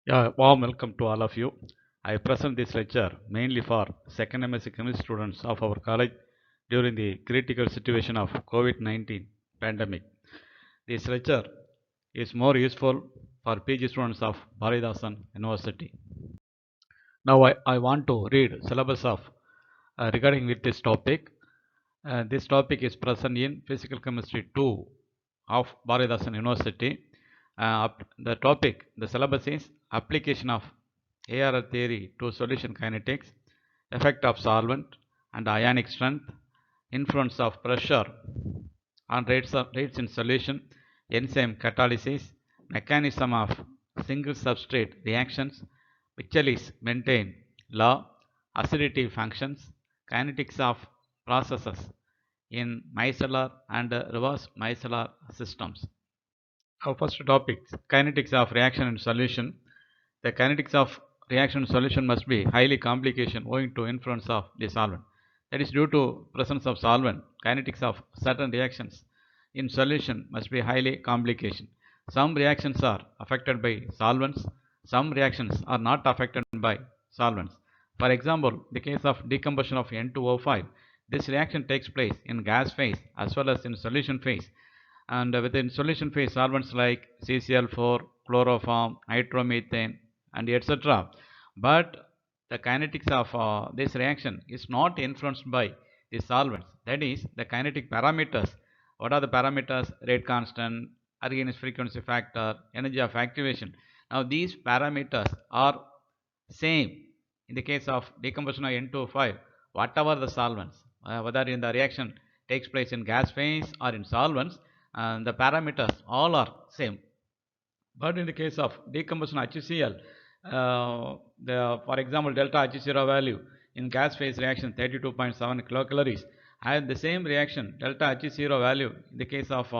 Yeah, warm welcome to all of you. I present this lecture mainly for second MSc chemistry students of our college during the critical situation of COVID-19 pandemic. This lecture is more useful for PG students of Bharidasan University. Now I want to read syllabus of regarding with this topic. This topic is present in Physical Chemistry 2 of Bharidasan University. The topic, the syllabus is application of ARR theory to solution kinetics, effect of solvent and ionic strength, influence of pressure on rates in solution, enzyme catalysis, mechanism of single substrate reactions, Michaelis-Menten law, acidity functions, kinetics of processes in micellar and reverse micellar systems. Our first topic, kinetics of reaction and solution. The kinetics of reaction and solution must be highly complication owing to influence of the solvent. That is due to presence of solvent. Kinetics of certain reactions in solution must be highly complication. Some reactions are affected by solvents. Some reactions are not affected by solvents. For example, the case of decomposition of N2O5, this reaction takes place in gas phase as well as in solution phase, and within solution phase solvents like CCl4, chloroform, nitromethane and etc. But the kinetics of this reaction is not influenced by the solvents. That is the kinetic parameters. What are the parameters? Rate constant, Arrhenius frequency factor, energy of activation. Now these parameters are same in the case of decomposition of N2O5, whatever the solvents, whether in the reaction takes place in gas phase or in solvents, the parameters all are same. But in the case of decomposition HCl, for example, delta H0 value in gas phase reaction 32.7 kilocalories, and the same reaction delta H0 value in the case of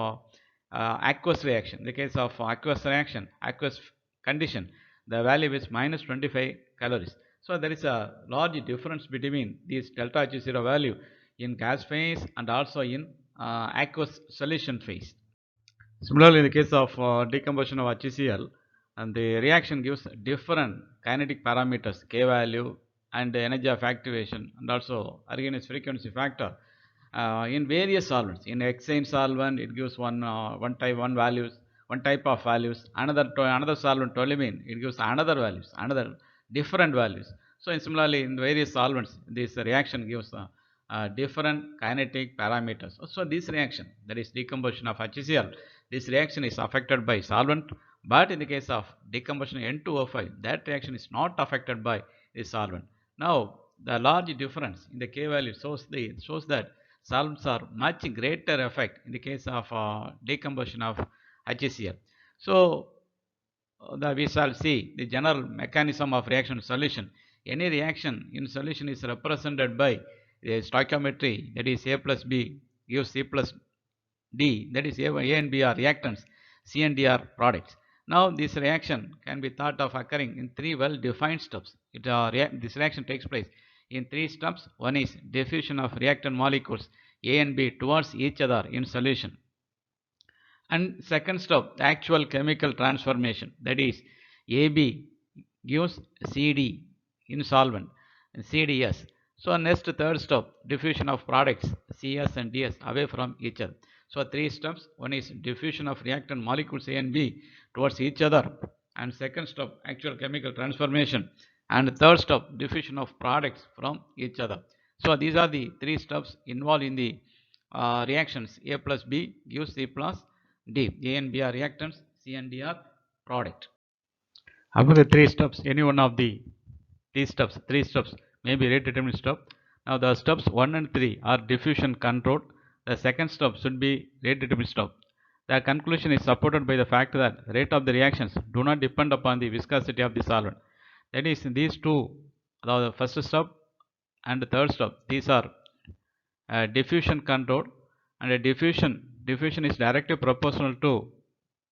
aqueous reaction, in the case of aqueous condition, the value is minus 25 calories. So there is a large difference between these delta H0 value in gas phase and also in aqueous solution phase. Similarly, in the case of decomposition of HCl, and the reaction gives different kinetic parameters, K value and energy of activation, and also Arrhenius frequency factor in various solvents. In hexane solvent, it gives one type of values. Another solvent, toluene, it gives another values, another different values. So, similarly, in various solvents, this reaction gives different kinetic parameters. So, this reaction, that is decomposition of HCl, this reaction is affected by solvent, but in the case of decomposition N2O5, that reaction is not affected by the solvent. Now, the large difference in the K value shows that solvents are much greater effect in the case of decomposition of HCl. So, we shall see the general mechanism of reaction solution. Any reaction in solution is represented by the stoichiometry, that is A plus B gives C plus D, that is A and B are reactants, C and D are products. Now this reaction can be thought of occurring in three well defined steps. This reaction takes place in three steps. One is diffusion of reactant molecules A and B towards each other in solution. And second step, the actual chemical transformation, that is AB gives CD in solvent and CDS. So next third step, diffusion of products CS and DS away from each other. So three steps. One is diffusion of reactant molecules A and B towards each other, and second step, actual chemical transformation, and third step, diffusion of products from each other. So these are the three steps involved in the reactions. A plus B gives C plus D. A and B are reactants, C and D are product. Among the three steps, any one of these steps, three steps may be rate determining step. Now the steps 1 and 3 are diffusion control. The second step should be rate determining step. The conclusion is supported by the fact that rate of the reactions do not depend upon the viscosity of the solvent. That is, these two, the first step and the third step, these are diffusion control, and a diffusion is directly proportional to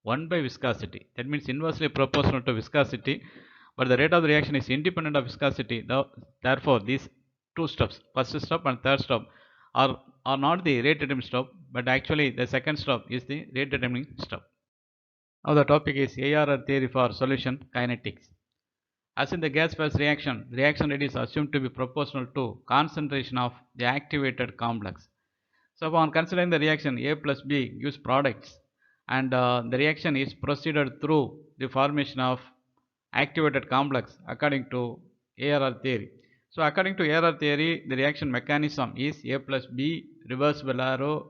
1 by viscosity. That means inversely proportional to viscosity, but the rate of the reaction is independent of viscosity. Therefore, these two steps, first step and third step, are not the rate determining step, but actually the second step is the rate determining step. Now the topic is ARR theory for solution kinetics. As in the gas phase reaction, the reaction rate is assumed to be proportional to concentration of the activated complex. So upon considering the reaction, A plus B gives products, and the reaction is proceeded through the formation of activated complex according to ARR theory. So according to ARR theory, the reaction mechanism is A plus B reversible arrow,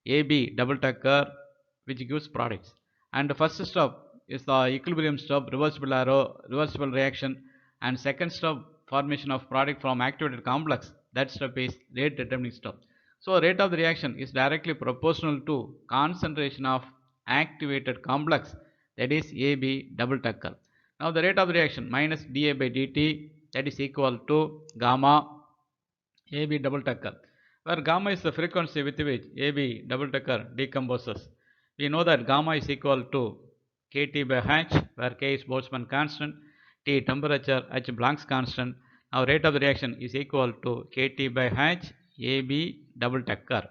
AB double tucker, which gives products. And the first step is the equilibrium step, reversible arrow, reversible reaction, and second step, formation of product from activated complex. That step is rate determining step. So rate of the reaction is directly proportional to concentration of activated complex, that is AB double tucker. Now the rate of the reaction minus dA by dt, that is equal to gamma AB double tucker, where gamma is the frequency with which AB double tucker decomposes. We know that gamma is equal to Kt by h, where K is Boltzmann constant, T temperature, H Planck's constant. Now rate of the reaction is equal to Kt by h AB double tucker.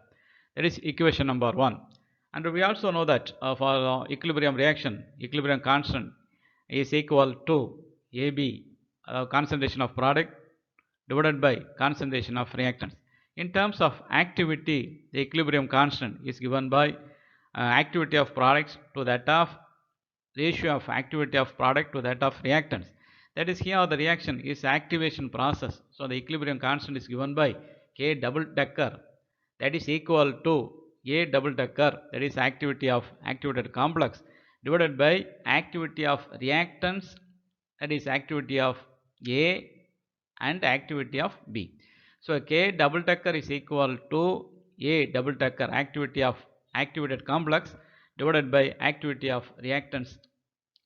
That is equation number 1. And we also know that for equilibrium reaction, equilibrium constant is equal to AB, concentration of product, divided by concentration of reactants. In terms of activity, the equilibrium constant is given by activity of products to that of ratio of activity of product to that of reactants. That is, here the reaction is activation process. So the equilibrium constant is given by K double tucker, that is equal to A double tucker, that is activity of activated complex, divided by activity of reactants, that is activity of A and activity of B. So K double tucker is equal to A double tucker, activity of activated complex, divided by activity of reactants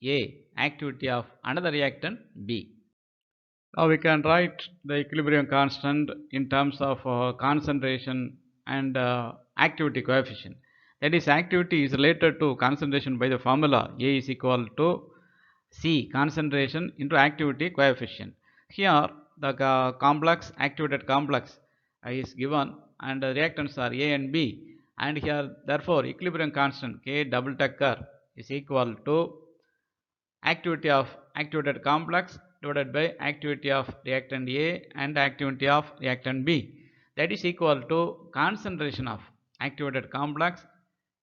A, activity of another reactant B. Now we can write the equilibrium constant in terms of concentration and activity coefficient. That is, activity is related to concentration by the formula A is equal to C, concentration into activity coefficient. Here the complex, activated complex is given, and the reactants are A and B, and here therefore equilibrium constant K double tucker is equal to activity of activated complex divided by activity of reactant A and activity of reactant B, that is equal to concentration of activated complex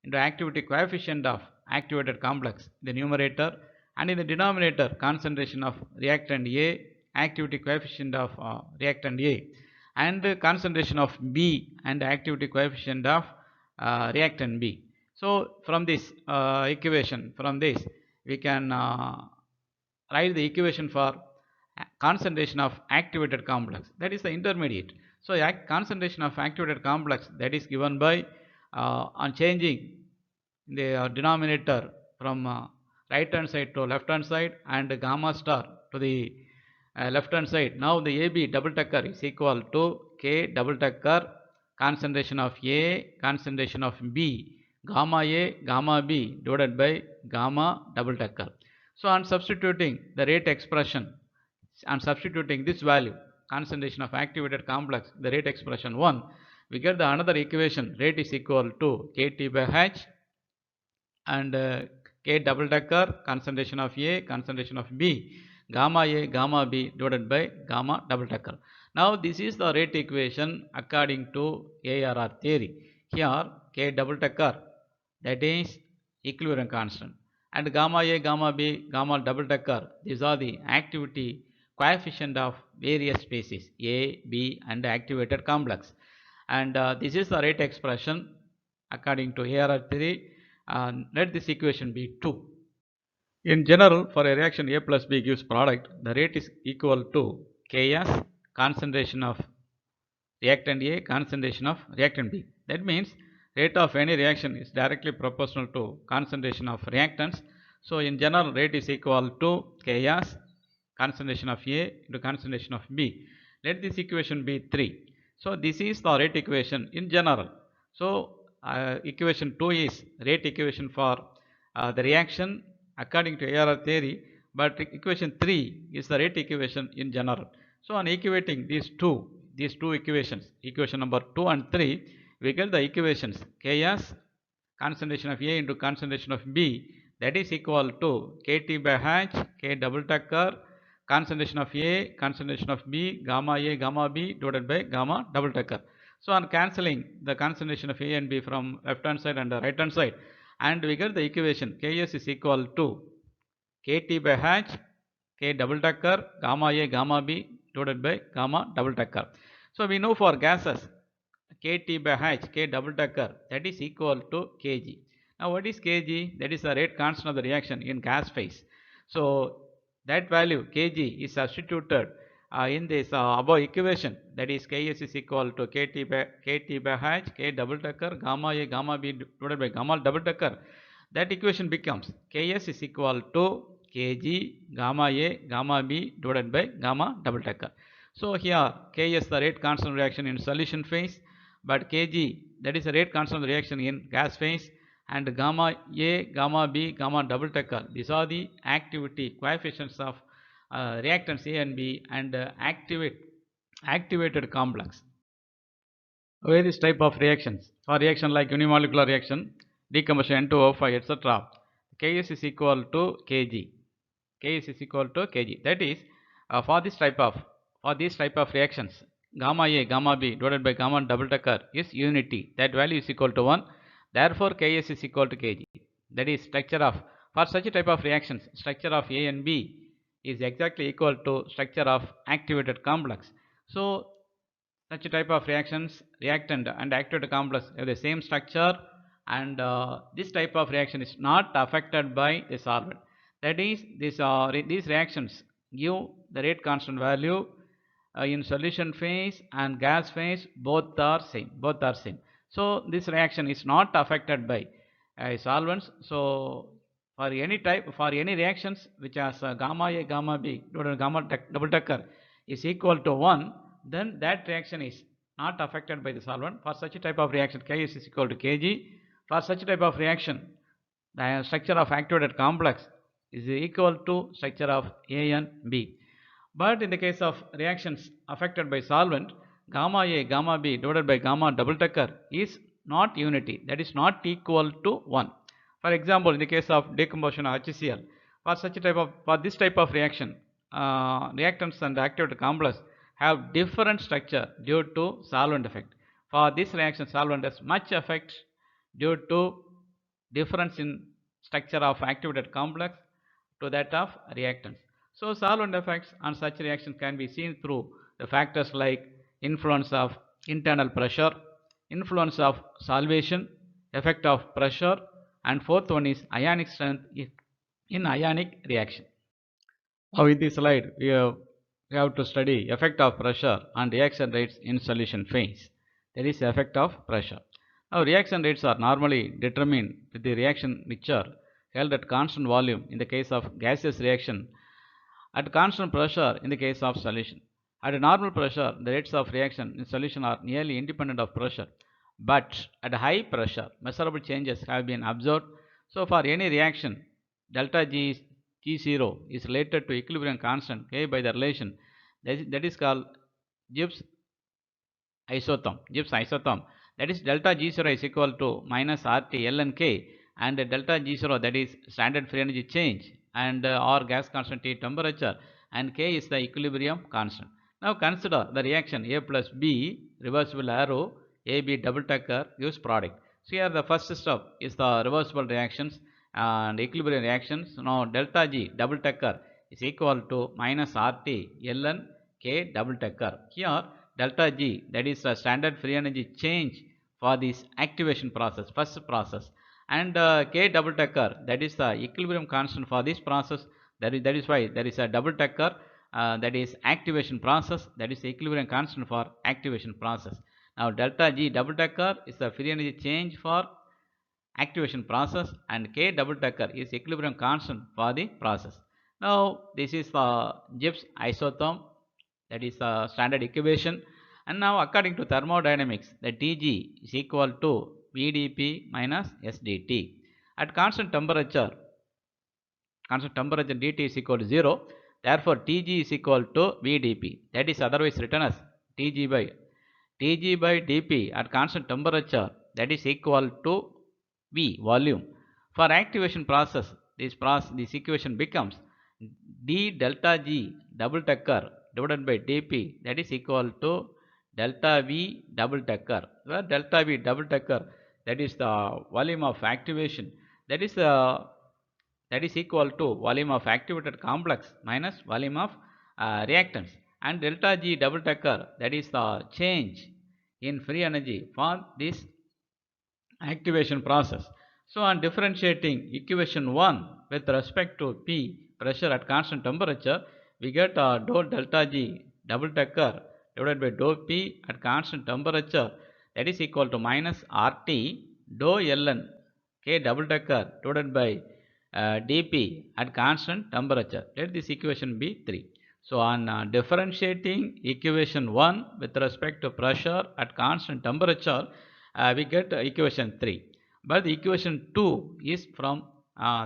into activity coefficient of activated complex in the numerator, and in the denominator concentration of reactant A, activity coefficient of reactant A, and concentration of B and activity coefficient of reactant B. So from this equation, from this we can write the equation for concentration of activated complex, that is the intermediate. So concentration of activated complex, that is given by on changing the denominator from right hand side to left hand side and gamma star to the left hand side. Now the AB double tucker is equal to K double tucker, concentration of A, concentration of B, gamma A, gamma B divided by gamma double tucker. So on substituting the rate expression, and substituting this value, concentration of activated complex, the rate expression 1, we get the another equation, rate is equal to Kt by h, and K double tucker, concentration of A, concentration of B, gamma A, gamma B divided by gamma double tucker. Now this is the rate equation according to ARR theory. Here K double tucker, that is equilibrium constant, and gamma A, gamma B, gamma double tucker, these are the activity coefficient of various species A, B and activated complex, and this is the rate expression according to ARR theory. Let this equation be 2. In general, for a reaction A plus B gives product, the rate is equal to Ks, concentration of reactant A, concentration of reactant B. That means rate of any reaction is directly proportional to concentration of reactants. So in general, rate is equal to Ks, concentration of A into concentration of B. Let this equation be 3. So this is the rate equation in general. So equation 2 is rate equation for the reaction according to ARR theory, but equation 3 is the rate equation in general. So on equating these two equations, equation number 2 and 3, we get the equations Ks, concentration of A into concentration of B, that is equal to Kt by h, K double tucker, concentration of A, concentration of B, gamma A, gamma B divided by gamma double decker. So on cancelling the concentration of A and B from left hand side and the right hand side, and we get the equation Ks is equal to Kt by H, K double decker, gamma A, gamma B divided by gamma double decker. So we know for gases Kt by H, K double decker, that is equal to Kg. Now what is Kg? That is the rate constant of the reaction in gas phase. So that value Kg is substituted in this above equation, that is Ks is equal to Kt by H, K double decker, gamma A, gamma B divided by gamma double decker. That equation becomes Ks is equal to Kg gamma A, gamma B divided by gamma double decker. So here Ks the rate constant reaction in solution phase, but Kg that is the rate constant reaction in gas phase, and gamma A, gamma B, gamma double decker, these are the activity coefficients of reactants A and B and activated complex. Various type of reactions. For reaction like unimolecular reaction, decomposition N2O5, etc., Ks is equal to Kg. Ks is equal to Kg. That is, for these type of reactions, gamma A, gamma B divided by gamma double decker is unity. That value is equal to 1. Therefore, Ks is equal to Kg. That is structure of, for such a type of reactions, structure of A and B is exactly equal to structure of activated complex. So such a type of reactions, reactant and activated complex have the same structure, and this type of reaction is not affected by the solvent. That is, these reactions give the rate constant value in solution phase and gas phase, both are same. So this reaction is not affected by solvents. So for any reactions which has gamma A, gamma B divided by gamma double decker is equal to 1, then that reaction is not affected by the solvent. For such a type of reaction, Ks is equal to Kg. For such a type of reaction, the structure of activated complex is equal to structure of A and B. But in the case of reactions affected by solvent, gamma A, gamma B divided by gamma double decker is not unity, that is not equal to 1. For example, in the case of decomposition of HCl, for this type of reaction, reactants and activated complex have different structure due to solvent effect. For this reaction, solvent has much effect due to difference in structure of activated complex to that of reactants. So solvent effects on such reactions can be seen through the factors like influence of internal pressure, influence of solvation, effect of pressure, and fourth one is ionic strength in ionic reaction. Now in this slide we have to study effect of pressure on reaction rates in solution phase. That is effect of pressure. Now reaction rates are normally determined with the reaction mixture held at constant volume in the case of gaseous reaction, at constant pressure in the case of solution. At a normal pressure, the rates of reaction in solution are nearly independent of pressure, but at high pressure, measurable changes have been observed. So for any reaction, delta G0 is related to equilibrium constant K by the relation that is called Gibbs isotherm. That is delta G0 is equal to minus RT ln K, and delta G0 that is standard free energy change, and or gas constant T temperature, and K is the equilibrium constant. Now consider the reaction A plus B, reversible arrow, AB double decker gives product. So here the first step is the reversible reactions and equilibrium reactions. Now delta G double decker is equal to minus RT ln K double decker. Here delta G that is the standard free energy change for this activation process, first process, and K double decker that is the equilibrium constant for this process. That is why there is a double decker, that is activation process, that is the equilibrium constant for activation process. Now delta G double decker is the free energy change for activation process, and K double decker is equilibrium constant for the process. Now this is the Gibbs isotherm, that is the standard equation. And now according to thermodynamics, the Tg is equal to Vdp minus SdT. At constant temperature dt is equal to 0. Therefore Tg is equal to Vdp, that is otherwise written as Tg by dP at constant temperature, that is equal to V volume. For activation process, this equation becomes d delta G double decker divided by dp, that is equal to delta V double decker, where delta V double decker, that is the volume of activation, that is equal to volume of activated complex minus volume of reactants, and delta G double decker, that is the change in free energy for this activation process. So on differentiating equation 1 with respect to P, pressure at constant temperature, we get dou delta G double decker divided by dou P at constant temperature, that is equal to minus RT dou ln K double decker divided by dP at constant temperature. Let this equation be 3. So on differentiating equation 1 with respect to pressure at constant temperature, we get equation 3. But the equation 2 is from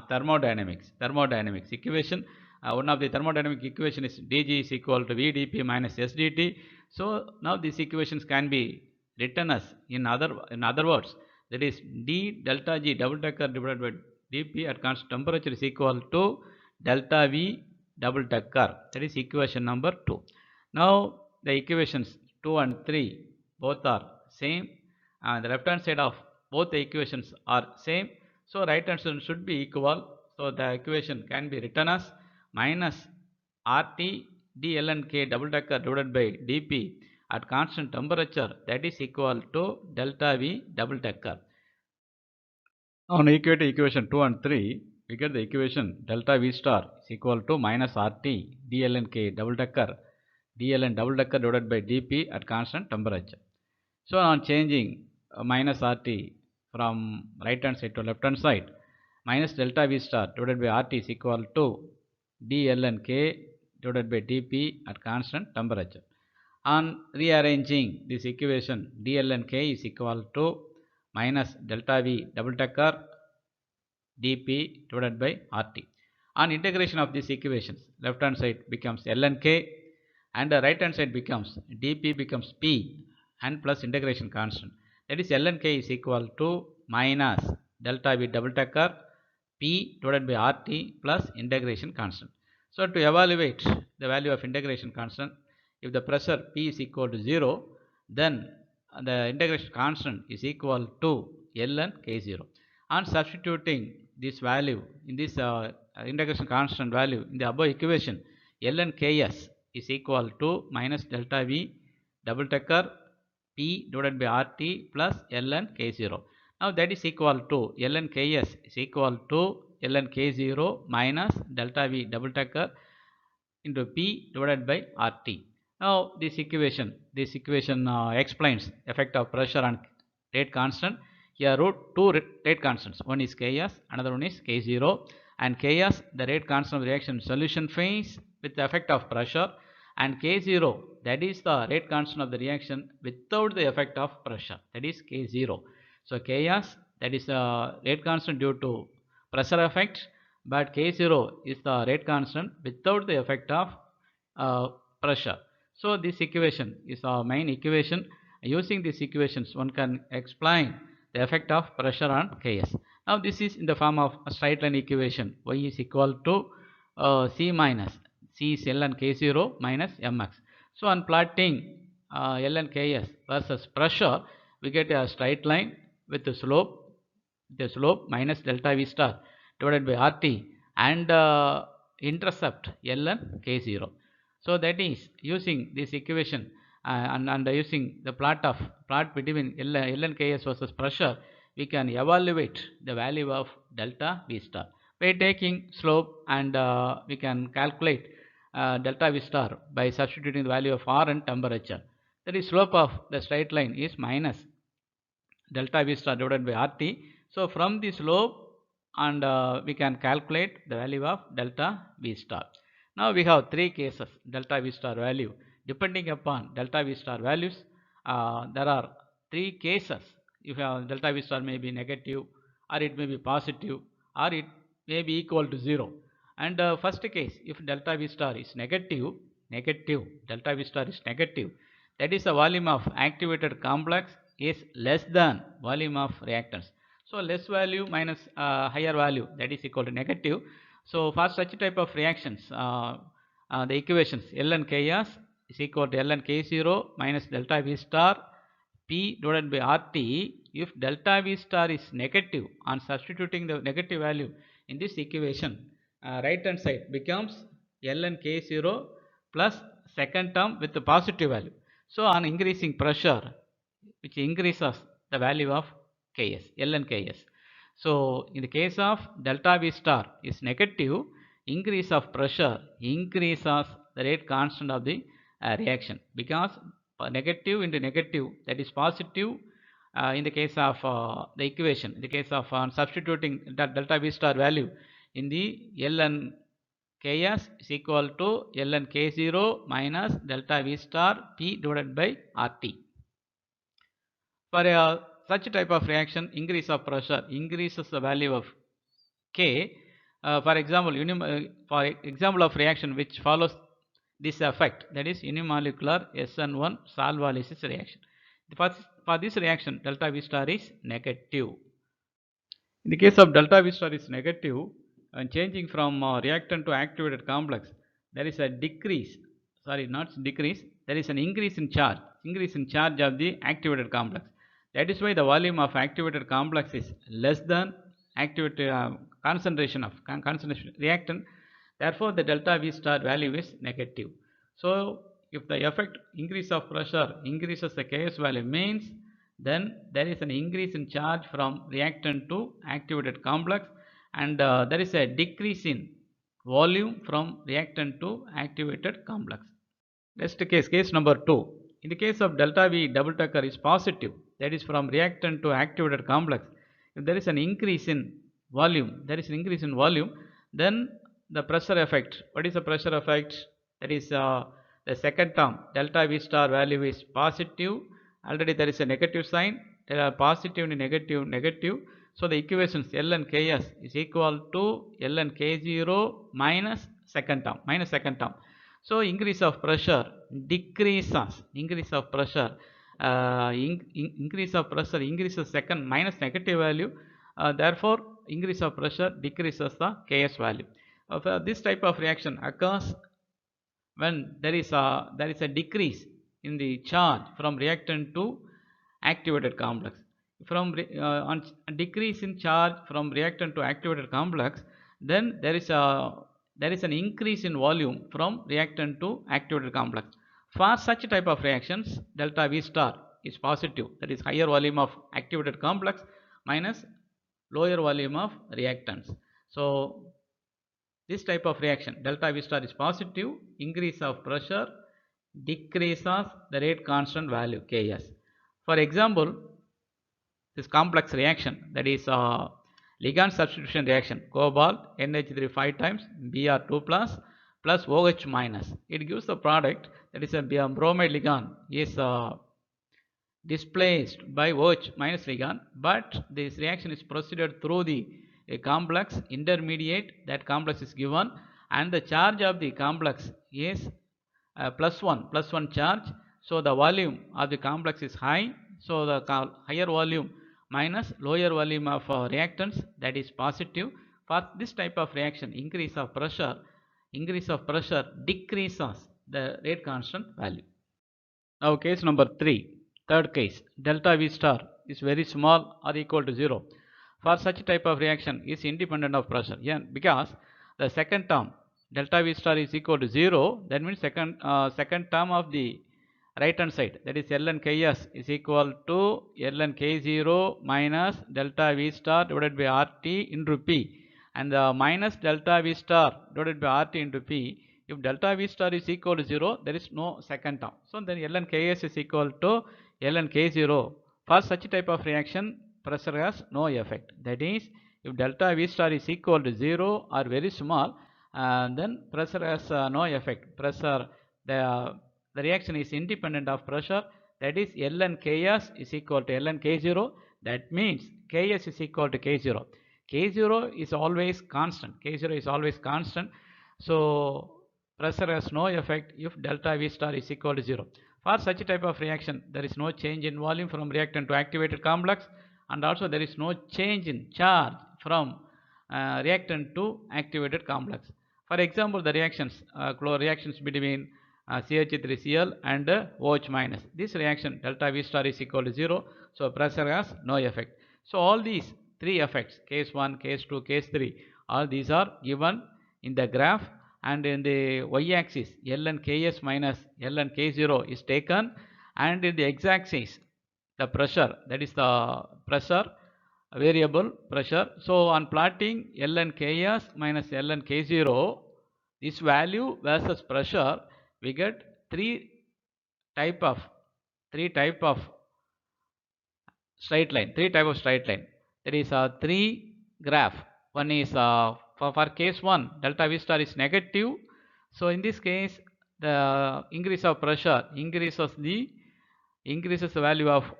thermodynamics. Thermodynamics equation, one of the thermodynamic equation is dG is equal to VdP minus SdT. So now these equations can be written as in other words, that is d delta G double decker divided by dP at constant temperature is equal to delta V double decker. That is equation number 2. Now the equations 2 and 3 both are same. The left hand side of both the equations are same. So right hand side should be equal. So the equation can be written as minus RT d ln K double decker divided by dP at constant temperature, that is equal to delta V double decker. On equate equation 2 and 3, we get the equation delta V star is equal to minus RT dln K double decker dln double decker divided by dP at constant temperature. So on changing minus RT from right hand side to left hand side, minus delta V star divided by RT is equal to dln K divided by dP at constant temperature. On rearranging this equation, dln K is equal to minus delta V double decker dP divided by RT. On integration of these equations, left hand side becomes ln K and the right hand side becomes dP becomes P and plus integration constant. That is ln K is equal to minus delta V double decker P divided by RT plus integration constant. So to evaluate the value of integration constant, if the pressure P is equal to 0, then the integration constant is equal to ln K0. On substituting this value in this integration constant value in the above equation, ln Ks is equal to minus delta V double decker P divided by RT plus ln K0. Now that is equal to ln Ks is equal to ln K0 minus delta V double decker into P divided by RT. Now this equation explains effect of pressure on rate constant. Here wrote two rate constants. One is Ks, another one is K0. And Ks, the rate constant of reaction solution phase with the effect of pressure, and K0, that is the rate constant of the reaction without the effect of pressure, that is K0. So Ks, that is the rate constant due to pressure effect, but K0 is the rate constant without the effect of pressure. So this equation is our main equation. Using these equations, one can explain the effect of pressure on Ks. Now this is in the form of a straight line equation. Y is equal to C minus C is ln K0 minus mx. So on plotting ln Ks versus pressure, we get a straight line with the slope minus delta V star divided by RT and intercept ln K0. So that is using this equation and using the plot between ln Ks versus pressure, we can evaluate the value of delta V star by taking slope, and we can calculate delta V star by substituting the value of R and temperature. That is, slope of the straight line is minus delta V star divided by RT. So from the slope, and we can calculate the value of delta V star. Now we have three cases delta V star value. Depending upon delta V star values, there are three cases. If delta V star may be negative, or it may be positive, or it may be equal to 0. And first case, if delta V star is negative, delta V star is negative, that is the volume of activated complex is less than volume of reactants. So less value minus higher value, that is equal to negative. So for such type of reactions, the equations ln Ks is equal to ln K0 minus delta V star P divided by RT. If delta V star is negative, on substituting the negative value in this equation, right hand side becomes ln K0 plus second term with the positive value. So on increasing pressure, which increases the value of Ks, ln Ks. So in the case of delta V star is negative, increase of pressure increases the rate constant of the reaction, because negative into negative, that is positive in the case of the equation. In the case of substituting delta V star value in the ln Ks is equal to ln K0 minus delta V star P divided by RT. For such type of reaction, increase of pressure increases the value of K. For example, of reaction which follows this effect, that is unimolecular SN1 Solvolysis reaction. For this reaction, delta V star is negative. In the case of delta V star is negative, and changing from reactant to activated complex, there is a decrease, sorry, not decrease, there is an increase in charge of the activated complex. That is why the volume of activated complex is less than activated concentration of reactant. Therefore, the delta V star value is negative. So, if the effect increase of pressure increases the Ks value, means then there is an increase in charge from reactant to activated complex, and there is a decrease in volume from reactant to activated complex. Next case number 2. In the case of delta V double decker is positive, that is from reactant to activated complex. If there is an increase in volume, then the pressure effect. What is the pressure effect? That is the second term, delta V star value is positive. Already there is a negative sign. There are positive and negative. So the equations ln Ks is equal to ln K0 minus second term. So increase of pressure decreases. Increase of pressure increases second minus negative value. Therefore, increase of pressure decreases the Ks value. This type of reaction occurs when there is a decrease in the charge from reactant to activated complex. From on decrease in charge from reactant to activated complex, then there is an increase in volume from reactant to activated complex. For such type of reactions, delta V star is positive, that is higher volume of activated complex minus lower volume of reactants. So this type of reaction, delta V star is positive, increase of pressure decreases the rate constant value Ks. For example, this complex reaction, that is ligand substitution reaction, cobalt NH3 5 times Br2 plus OH minus. It gives the product, that is a bromide ligand is displaced by OH minus ligand, but this reaction is proceeded through the complex intermediate. That complex is given, and the charge of the complex is plus 1 charge. So the volume of the complex is high, so the higher volume minus lower volume of reactants, that is positive. For this type of reaction, increase of pressure decreases the rate constant value. Now case number 3, third case, delta V star is very small or equal to 0. For such type of reaction is independent of pressure, because the second term delta V star is equal to 0, that means second term of the right hand side, that is ln Ks is equal to ln K0 minus delta V star divided by RT into P, and the minus delta V star divided by RT into P. If delta V star is equal to 0, there is no second term. So then ln Ks is equal to ln K0. For such type of reaction, pressure has no effect. That is, if delta V star is equal to 0 or very small, then pressure has no effect. The reaction is independent of pressure. That is, ln Ks is equal to ln K0. That means Ks is equal to K0. K0 is always constant. So pressure has no effect if delta V star is equal to 0. For such type of reaction, there is no change in volume from reactant to activated complex, and also there is no change in charge from reactant to activated complex. For example, the reactions, reactions between CH3Cl and OH minus. This reaction delta V star is equal to 0, so pressure has no effect. So all these three effects, case 1, case 2, case 3, all these are given in the graph, and in the y-axis ln Ks minus ln K0 is taken, and in the x-axis the pressure, that is the pressure, variable pressure. So on plotting ln Ks minus ln K0, this value versus pressure, we get three type of straight line, There is a three graph. One is for case 1, delta V star is negative. So in this case, the increase of pressure increases the value of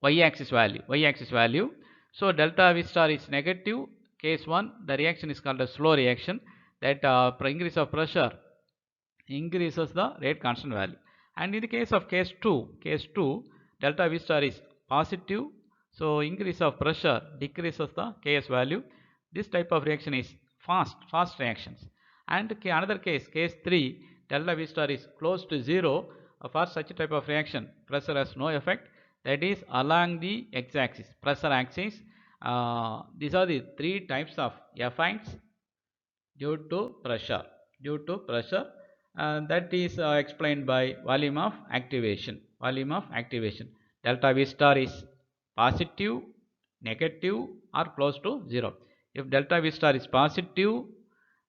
y-axis value. So delta V star is negative. Case 1, the reaction is called a slow reaction. That increase of pressure increases the rate constant value. And in the case of case 2, delta V star is positive. So increase of pressure decreases the Ks value. This type of reaction is fast reactions. And another case 3, delta V star is close to 0. For such a type of reaction, pressure has no effect. That is along the x-axis, pressure axis. These are the three types of effects due to pressure. That is explained by volume of activation. Delta V star is positive, negative, or close to 0. If delta V star is positive,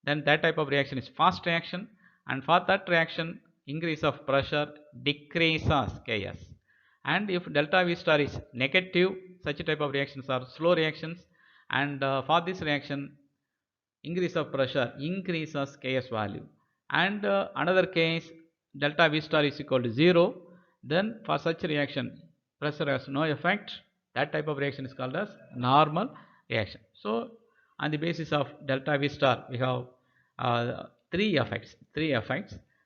then that type of reaction is fast reaction, and for that reaction increase of pressure decreases Ks. And if delta V star is negative, such type of reactions are slow reactions, and for this reaction increase of pressure increases Ks value. And another case, delta V star is equal to 0, then for such reaction pressure has no effect. That type of reaction is called as normal reaction. So on the basis of delta V star, we have three effects.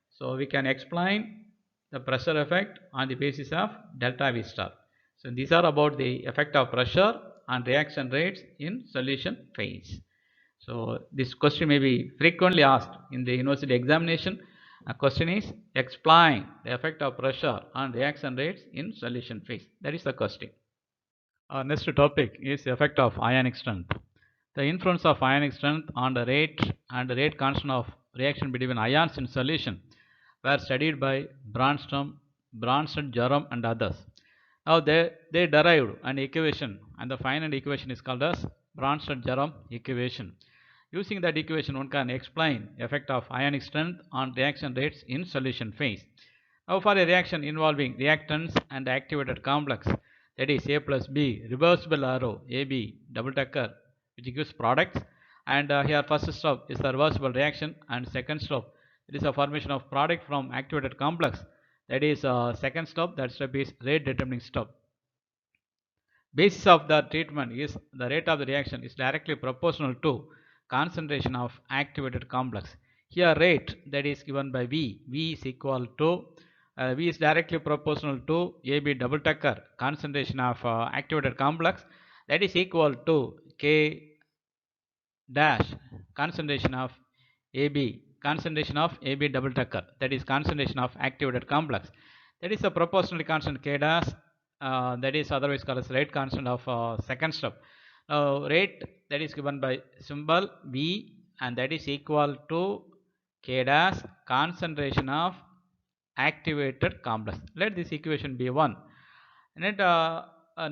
So we can explain the pressure effect on the basis of delta V star. So these are about the effect of pressure on reaction rates in solution phase. So this question may be frequently asked in the university examination. A question is, explain the effect of pressure on reaction rates in solution phase. That is the question. Our next topic is the effect of ionic strength. The influence of ionic strength on the rate and the rate constant of reaction between ions in solution were studied by Bronsted, Jerome, and others. Now they derived an equation, and the final equation is called as Bronsted-Jerome equation. Using that equation, one can explain effect of ionic strength on reaction rates in solution phase. Now for a reaction involving reactants and activated complex, that is A plus B, reversible arrow AB double decker, which gives products, and here first step is the reversible reaction, and second step it is a formation of product from activated complex. That is second step. That step is rate determining step. Basis of the treatment is the rate of the reaction is directly proportional to concentration of activated complex. Here rate, that is given by V. V is equal to V is directly proportional to AB double decker concentration of activated complex, that is equal to K dash concentration of AB double decker, that is concentration of activated complex. That is a proportionally constant K dash, that is otherwise called as rate constant of second step. Now rate, that is given by symbol V, and that is equal to K dash concentration of activated complex. Let this equation be 1. And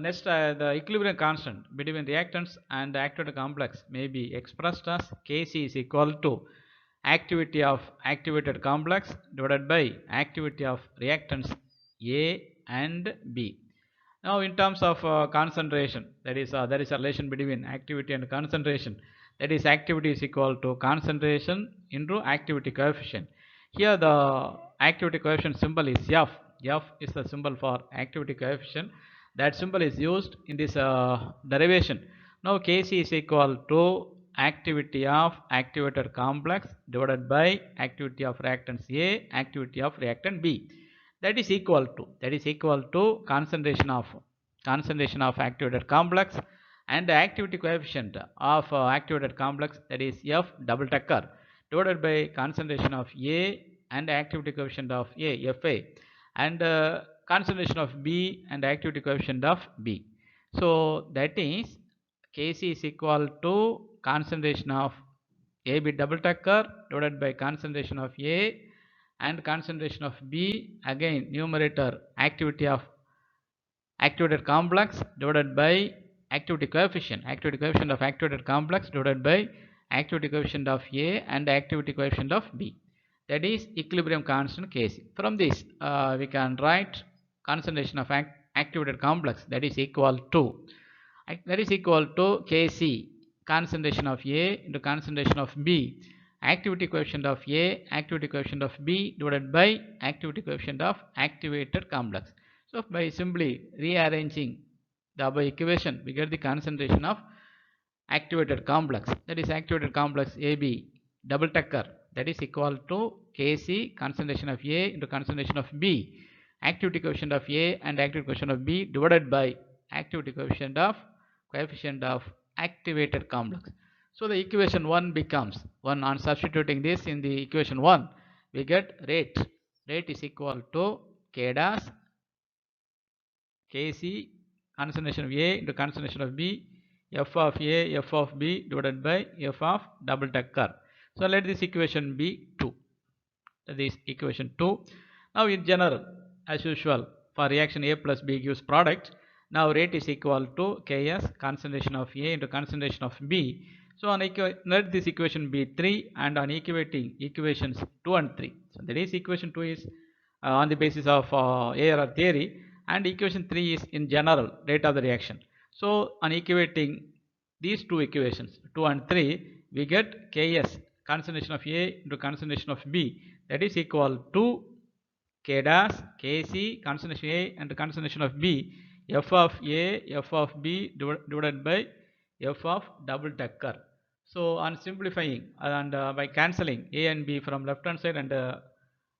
next the equilibrium constant between reactants and the activated complex may be expressed as Kc is equal to activity of activated complex divided by activity of reactants A and B. Now in terms of concentration, that is there is a relation between activity and concentration. That is activity is equal to concentration into activity coefficient. Here the activity coefficient symbol is F. F is the symbol for activity coefficient. That symbol is used in this derivation. Now Kc is equal to activity of activated complex divided by activity of reactants A, activity of reactant B. That is equal to concentration of activated complex and the activity coefficient of activated complex, that is F double Tucker, divided by concentration of A and activity coefficient of A, Fa, and concentration of B and activity coefficient of B. So that is Kc is equal to concentration of AB double Tucker divided by concentration of A and concentration of B, again numerator activity of activated complex divided by activity coefficient of activated complex divided by activity coefficient of A and activity coefficient of B, that is equilibrium constant Kc. From this we can write concentration of activated complex, that is equal to Kc concentration of A into concentration of B, activity coefficient of A, activity coefficient of B divided by activity coefficient of activated complex. So by simply rearranging the above equation, we get the concentration of activated complex, that is activated complex AB double Tucker, that is equal to Kc concentration of A into concentration of B, activity coefficient of A and activity coefficient of B divided by activity coefficient of activated complex. So the equation 1 becomes 1. On substituting this in the equation 1, we get rate is equal to K dash Kc concentration of A into concentration of B, F of A, F of B divided by F of double Tucker. So let this equation be 2. This equation 2. Now in general, as usual, for reaction A plus B gives product. Now rate is equal to Ks concentration of A into concentration of B. So on let this equation be 3, and on equating equations 2 and 3. So that is equation 2 is on the basis of ARR theory, and equation 3 is in general rate of the reaction. So on equating these two equations 2 and 3, we get Ks concentration of A into concentration of B, that is equal to K dash Kc concentration A and concentration of B, F of A, F of B divided by F of double Tucker. So on simplifying and by cancelling A and B from left hand side and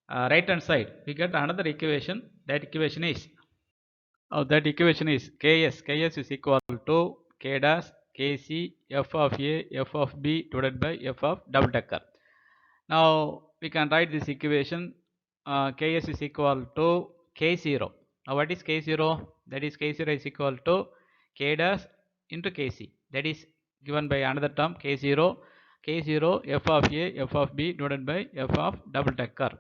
right hand side, we get another equation. That equation is Ks is equal to K dash Kc F of A, F of B divided by F of double Tucker. Now we can write this equation Ks is equal to K0. Now what is K0? That is K0 is equal to K dash into Kc, that is given by another term K0 F of A, F of B divided by F of double Tucker.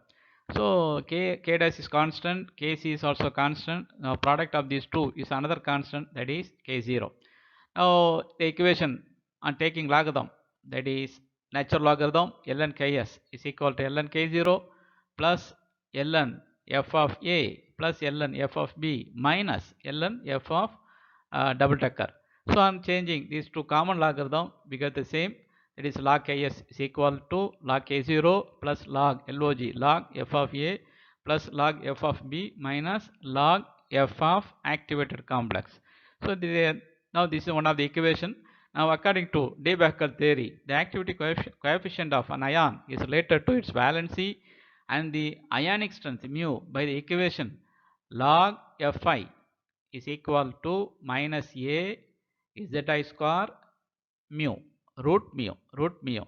So K dash is constant, Kc is also constant. Now product of these two is another constant, that is K0. Now the equation on taking logarithm, that is natural logarithm ln Ks is equal to ln K0 plus ln F of A plus ln F of B minus ln F of double Tucker. So I am changing these two common logarithm, we get the same. It is log Ks is equal to log K0 plus log F of A plus log F of B minus log F of activated complex. So now this is one of the equation. Now according to de Becquerel theory, the activity coefficient of an ion is related to its valency and the ionic strength mu by the equation log Fi is equal to minus A Zi square mu root mu.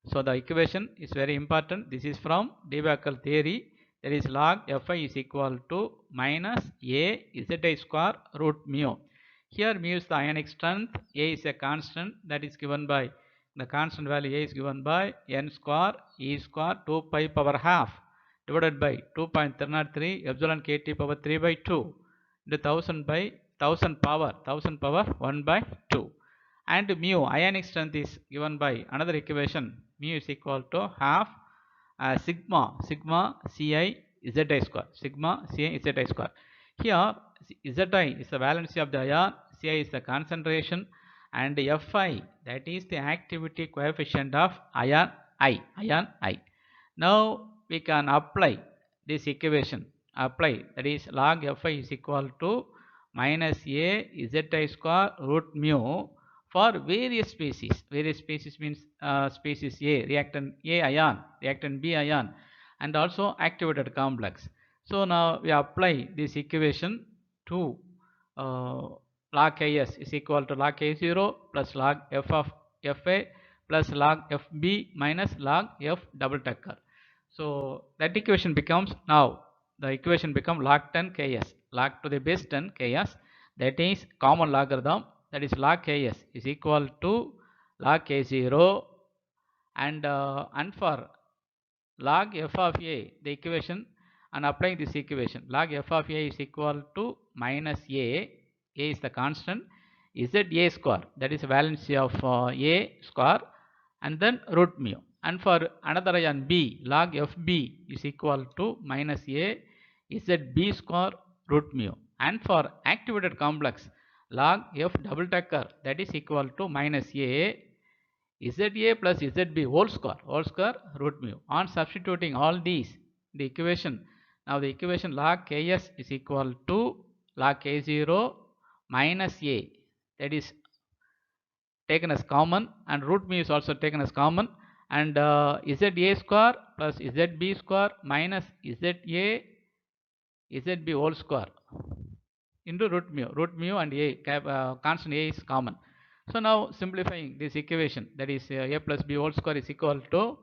So the equation is very important. This is from de Becquerel theory. That is log Fi is equal to minus A Zi square root mu. Here mu is the ionic strength, A is a constant, that is given by the constant value A is given by n square E square 2 pi power half divided by 2.303 epsilon kt power 3 by 2 into 1000 by 1000 power 1 by 2. And mu ionic strength is given by another equation, mu is equal to half sigma Ci Zi square, sigma Ci Zi square. Here Zi is the valency of the ion, Ci is the concentration, and Fi, that is the activity coefficient of ion I. Now we can apply this equation, that is log Fi is equal to minus A Zi square root mu for various species. Various species means species A, reactant A ion, reactant B ion, and also activated complex. So now we apply this equation to log Is is equal to log A0 plus log f of Fa plus log Fb minus log F double decker. So that equation becomes, now the equation become log 10 Ks, log to the base 10 Ks, that is common logarithm, that is log Ks is equal to log K0, and for log f of a, the equation, and applying this equation, log f of a is equal to minus a is the constant, za square, that is valency of a square, and then root mu. And for another ion b, log fb is equal to minus a zb square root mu. And for activated complex, log f double decker, that is equal to minus a ZA plus ZB whole square root mu. On substituting all these, the equation, now the equation log Ks is equal to log K0 minus A, that is taken as common, and root mu is also taken as common, and ZA square plus ZB square minus ZA ZB whole square into root mu and A, constant A is common. So now simplifying this equation, that is a plus b whole square is equal to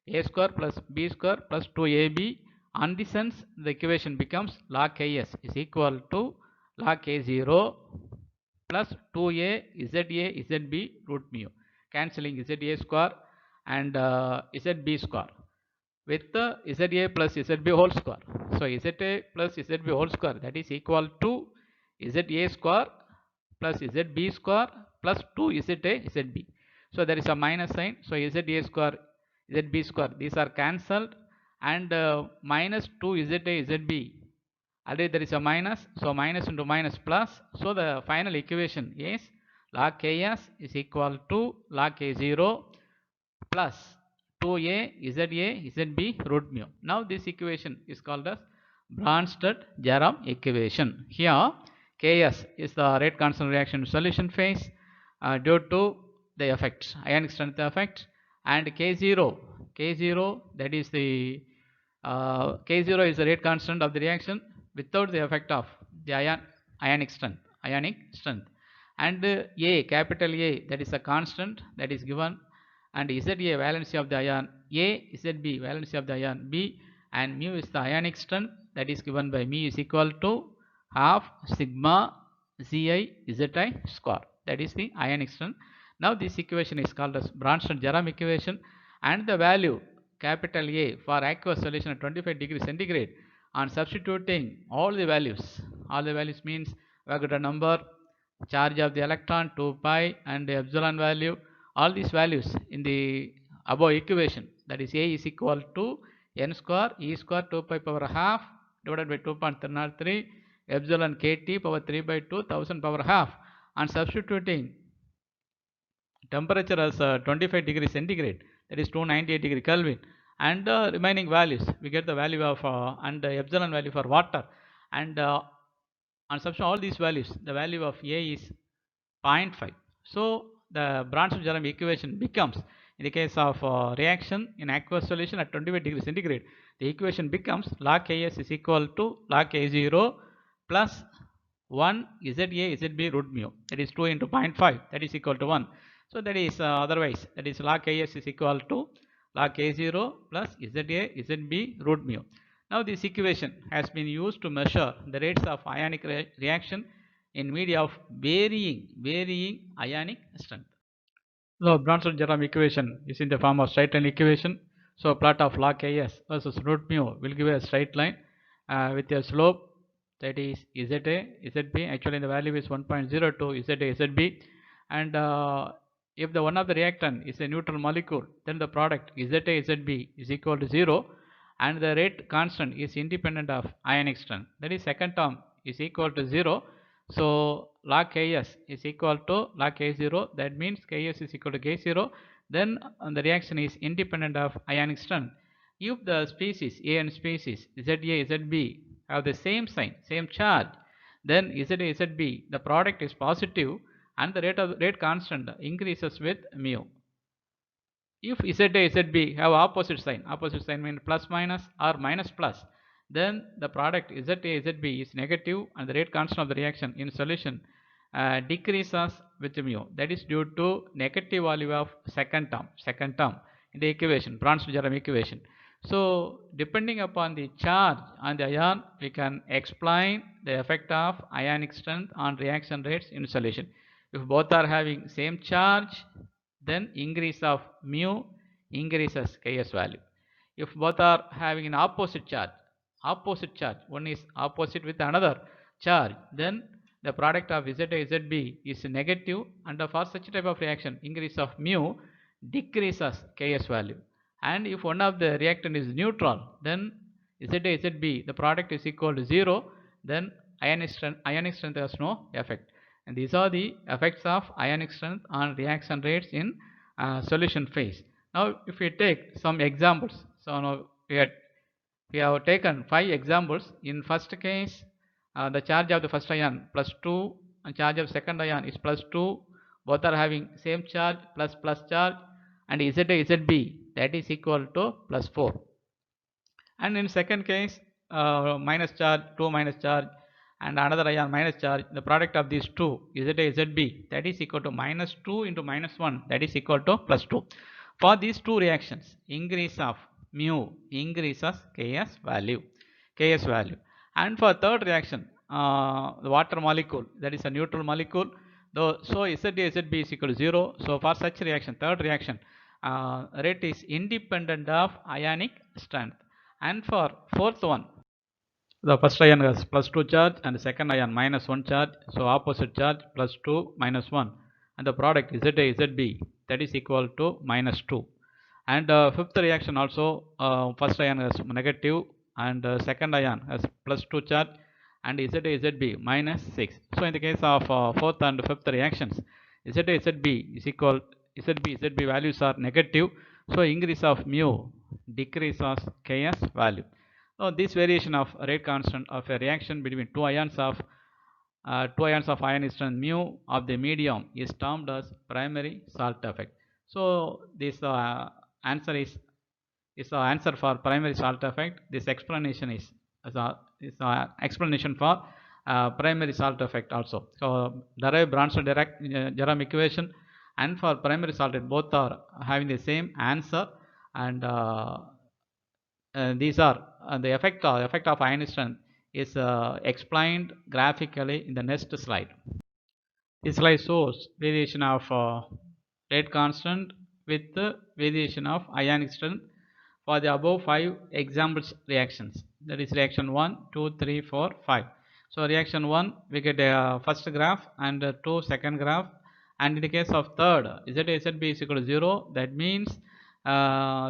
a square plus b square plus 2ab. On this sense, the equation becomes log Ks is equal to log K0 plus 2a ZA ZB root mu, cancelling ZA square and ZB square with ZA plus ZB whole square. So ZA plus ZB whole square, that is equal to ZA square plus ZB square plus 2 ZA ZB. So there is a minus sign. So ZA square, ZB square, these are cancelled, and minus 2 ZA ZB. Already there is a minus, so minus into minus plus. So the final equation is log Ks is equal to log K0 plus 2a ZA ZB root mu. Now this equation is called as Bronsted-Jerome equation. Here Ks is the rate constant reaction solution phase due to the effect, ionic strength effect, and K0 that is the K0 is the rate constant of the reaction without the effect of the ionic strength, and A, capital A, that is a constant that is given, and ZA valency of the ion A, ZB valency of the ion B, and mu is the ionic strength that is given by mu is equal to half sigma Zi Zi square, that is the ionic strength. Now this equation is called as Bronsted-Jerome equation, and the value capital A for aqueous solution at 25 degrees centigrade, on substituting all the values means Avogadro number, charge of the electron 2 pi, and the epsilon value, all these values in the above equation, that is A is equal to n square E square 2 pi power half divided by 2.303 epsilon kt power 3 by 2 1000 power half. On substituting temperature as 25 degrees centigrade, that is 298 degree Kelvin, and the remaining values, we get the value of and the epsilon value for water, and on substituting all these values, the value of A is 0.5. So the Bronsted-Jerome equation becomes, in the case of reaction in aqueous solution at 25 degrees centigrade, the equation becomes log Ks is equal to log K0 plus 1 ZA ZB root mu, that is 2 into 0.5, that is equal to 1. So that is otherwise, that is log Ks is equal to log K0 plus ZA ZB root mu. Now this equation has been used to measure the rates of ionic reaction in media of varying ionic strength. So Bronsted-Jerome equation is in the form of straight line equation. So plot of log Ks versus root mu will give a straight line with a slope, that is ZA ZB. Actually the value is 1.02 ZA ZB, and if the one of the reactant is a neutral molecule, then the product ZA ZB is equal to 0, and the rate constant is independent of ionic strength, that is second term is equal to 0. So log Ks is equal to log K0, that means Ks is equal to K0, then the reaction is independent of ionic strength. If the species A and species ZA ZB have the same sign, same charge, then ZA ZB, the product is positive, and the rate constant increases with mu. If ZA ZB have opposite sign means plus minus or minus plus, then the product ZA ZB is negative, and the rate constant of the reaction in solution decreases with mu. That is due to negative value of second term in the equation, Bronsted-Jerome equation. So depending upon the charge on the ion, we can explain the effect of ionic strength on reaction rates in solution. If both are having same charge, then increase of mu increases Ks value. If both are having an opposite charge, one is opposite with another charge, then the product of Za Zb is negative, and for such type of reaction, increase of mu decreases Ks value. And if one of the reactant is neutral, then Za Zb, the product is equal to 0, then ionic strength has no effect. And these are the effects of ionic strength on reaction rates in solution phase. Now if we take some examples, so now we have taken 5 examples. In first case, the charge of the first ion +2 and charge of second ion is +2. Both are having same charge, plus charge, and Za Zb, that is equal to +4. And in second case, minus charge, 2 minus charge, and another ion minus charge. The product of these two, Za Zb, that is equal to -2 into -1, that is equal to +2. For these two reactions, increase of mu increases Ks value. And for third reaction, the water molecule, that is a neutral molecule, so Za Zb is equal to 0. So for such reaction, third reaction, rate is independent of ionic strength. And for fourth one, the first ion has +2 charge and the second ion -1 charge. So opposite charge, +2 -1, and the product Za Zb, that is equal to -2. And fifth reaction also, first ion has negative and second ion has +2 charge, and Za Zb -6. So in the case of fourth and fifth reactions, Za Zb is equal, Zb values are negative, so increase of mu decreases Ks value. So this variation of rate constant of a reaction between two ions of ionic strength mu of the medium is termed as primary salt effect. So this answer is the answer for primary salt effect. This explanation is explanation for primary salt effect also. So derive Bronsted-Jerome equation, and for primary salt, both are having the same answer, and these are the effect of ionic strength is explained graphically in the next slide. This slide shows variation of rate constant with the variation of ionic strength for the above 5 examples reactions. That is reaction 1, 2, 3, 4, 5. So reaction 1, we get a first graph, and 2 second graph, and in the case of third, Za Zb is equal to 0. That means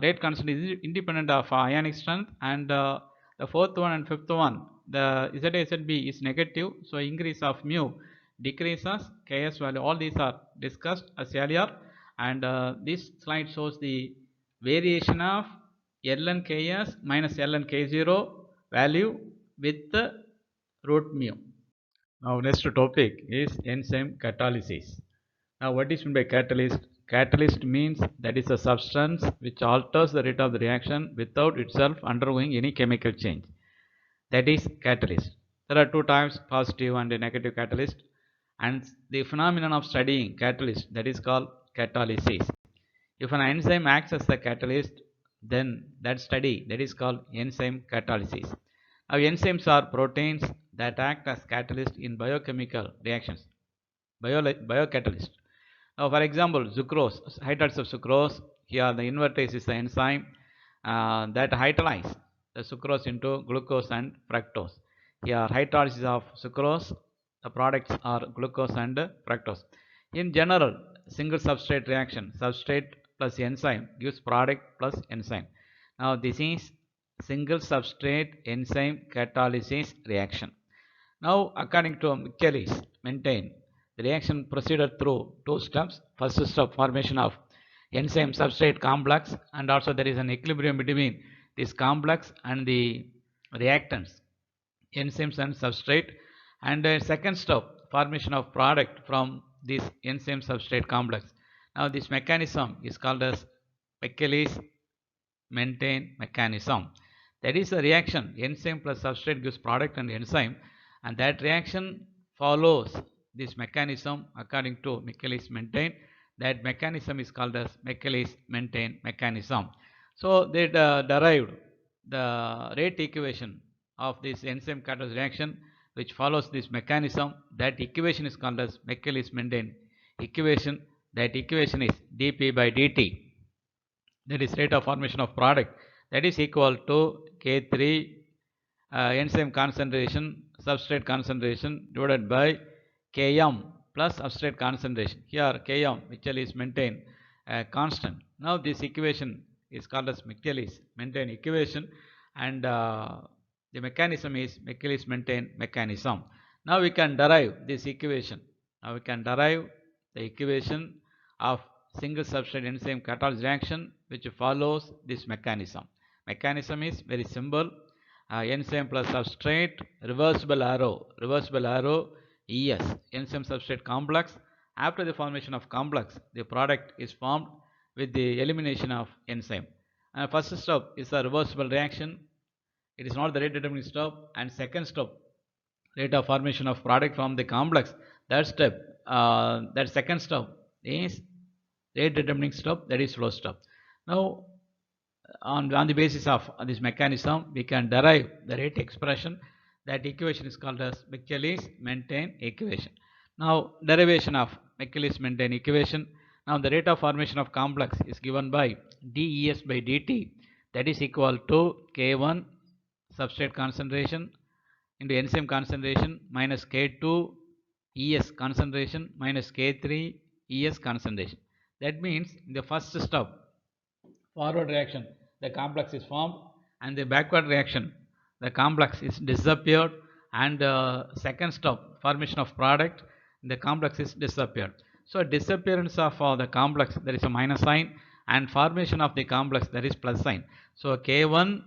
rate constant is independent of ionic strength, and the fourth one and fifth one, the Za Zb is negative, so increase of mu decreases Ks value. All these are discussed as earlier, and this slide shows the variation of ln Ks minus ln K0 value with the root mu. Now next topic is enzyme catalysis. Now what is meant by catalyst? Catalyst means that is a substance which alters the rate of the reaction without itself undergoing any chemical change. That is catalyst. There are two types, positive and negative catalyst, and the phenomenon of studying catalyst, that is called catalysis. If an enzyme acts as the catalyst, then that study, that is called enzyme catalysis. Now enzymes are proteins that act as catalyst in biochemical reactions, biocatalyst. Now for example, sucrose, hydrolysis of sucrose, here the invertase is the enzyme that hydrolyzes the sucrose into glucose and fructose. Here hydrolysis of sucrose, the products are glucose and fructose. In general, single substrate reaction, substrate plus enzyme gives product plus enzyme. Now this is single substrate enzyme catalysis reaction. Now according to Michaelis maintain, the reaction proceeded through two steps. First step, formation of enzyme substrate complex, and also there is an equilibrium between this complex and the reactants, enzymes and substrate. And second step, formation of product from this enzyme substrate complex. Now this mechanism is called as Michaelis Menten mechanism. That is a reaction, enzyme plus substrate gives product and enzyme, and that reaction follows this mechanism according to Michaelis-Menten. That mechanism is called as Michaelis-Menten mechanism. So they derived the rate equation of this enzyme catalyst reaction which follows this mechanism. That equation is called as Michaelis-Menten equation. That equation is dP by dt, that is rate of formation of product, that is equal to K3 enzyme concentration substrate concentration divided by Km plus substrate concentration. Here Km Michaelis is maintained constant. Now this equation is called as Michaelis-Menten equation, and the mechanism is Michaelis-Menten mechanism. Now we can derive this equation. Now we can derive the equation of single substrate enzyme catalysis reaction which follows this mechanism. Mechanism is very simple. Enzyme plus substrate, reversible arrow, ES, enzyme substrate complex. After the formation of complex, the product is formed with the elimination of enzyme. First step is a reversible reaction. It is not the rate determining step. And second step, rate of formation of product from the complex. That second step is rate determining step, that is flow step. Now on the basis of this mechanism, we can derive the rate expression. That equation is called as Michaelis-Menten equation. Now derivation of Michaelis-Menten equation. Now the rate of formation of complex is given by dEs by dt, that is equal to K1 substrate concentration into enzyme concentration minus K2 ES concentration minus K3 ES concentration. That means in the first step, forward reaction, the complex is formed, and the backward reaction, the complex is disappeared, and second step, formation of product, the complex is disappeared. So disappearance of the complex, there is a minus sign, and formation of the complex, there is plus sign. So K1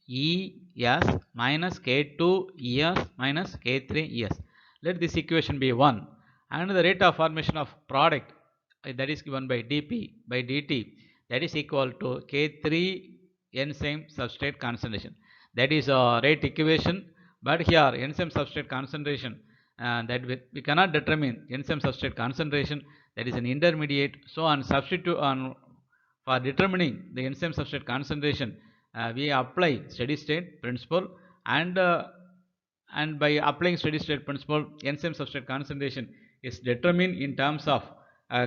ES minus K2 ES minus K3 ES. Let this equation be 1. And the rate of formation of product, that is given by dP by dt, that is equal to K3 enzyme substrate concentration. That is a rate equation, but here enzyme substrate concentration, that we cannot determine enzyme substrate concentration, that is an intermediate. So on substitute for determining the enzyme substrate concentration, we apply steady state principle, and by applying steady state principle, enzyme substrate concentration is determined in terms of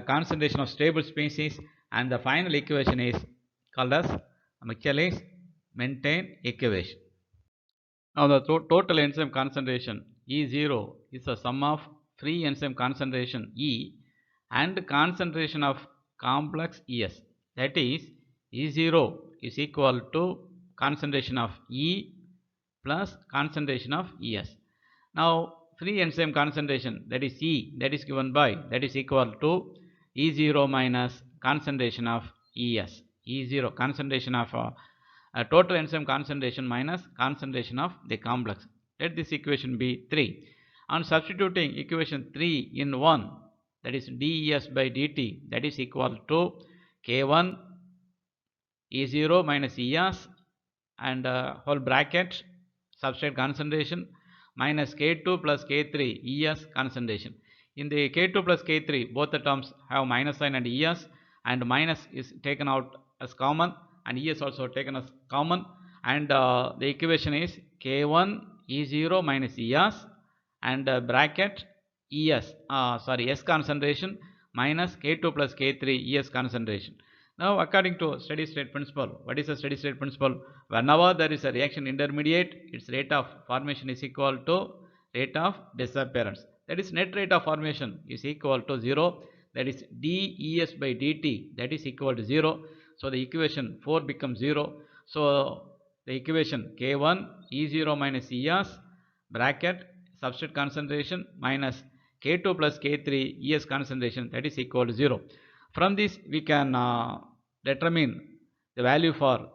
concentration of stable species, and the final equation is called as Michaelis-Menten equation. Now the total enzyme concentration E0 is the sum of free enzyme concentration E and concentration of complex ES. That is, E0 is equal to concentration of E plus concentration of ES. Now free enzyme concentration, that is E, that is given by, that is equal to E0 minus concentration of ES. E0 concentration of total enzyme concentration minus concentration of the complex. Let this equation be 3. On substituting equation 3 in 1, that is dEs by dt, that is equal to K1 E0 minus ES and whole bracket substrate concentration minus K2 plus K3 ES concentration. In the K2 plus K3, both the terms have minus sign and ES, and minus is taken out as common and ES also taken as common, and the equation is K1 E0 minus ES and bracket ES, S concentration minus K2 plus K3 ES concentration. Now according to steady state principle, what is the steady state principle? Whenever there is a reaction intermediate, its rate of formation is equal to rate of disappearance. That is, net rate of formation is equal to 0. That is dEs by dt, that is equal to 0. So the equation 4 becomes 0. So the equation K1 E0 minus ES bracket substrate concentration minus K2 plus K3 ES concentration, that is equal to 0. From this we can determine the value for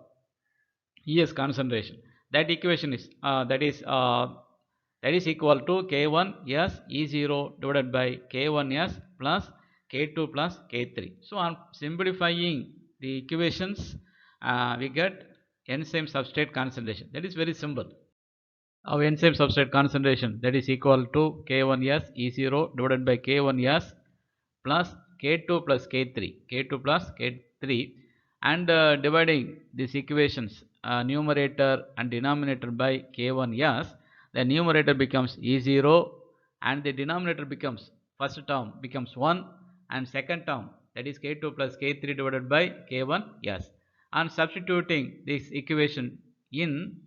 ES concentration. That equation is that is equal to K1 S E0 divided by K1 S plus K2 plus K3. So on simplifying the equations, we get enzyme substrate concentration. That is very simple. of enzyme substrate concentration, that is equal to K1S E0 divided by K1S plus K2 plus K3, K2 plus K3, and dividing these equations numerator and denominator by K1S, the numerator becomes E0 and the denominator becomes, first term becomes 1 and second term, that is K2 plus K3 divided by K1S, and substituting this equation in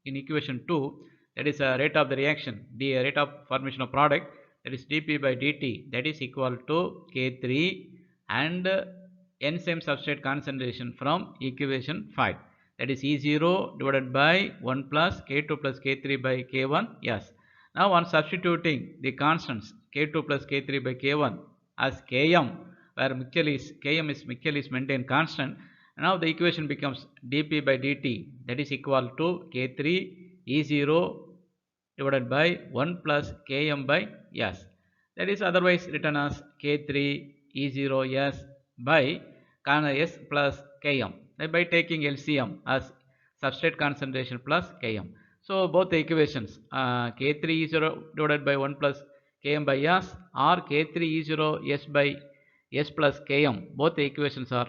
equation 2, that is a rate of the reaction, the rate of formation of product, that is dP by dt, that is equal to K3, and enzyme substrate concentration from equation 5, that is E0 divided by 1 plus K2 plus K3 by K1. Yes. Now on substituting the constants K2 plus K3 by K1 as Km, where Km is maintained constant, now the equation becomes dP by dt, that is equal to K3 E0 divided by 1 plus Km by S, that is otherwise written as K3 E0 S by S plus Km, by taking LCM as substrate concentration plus Km. So both the equations K3 E0 divided by 1 plus Km by S or K3 E0 S by S plus Km, both the equations are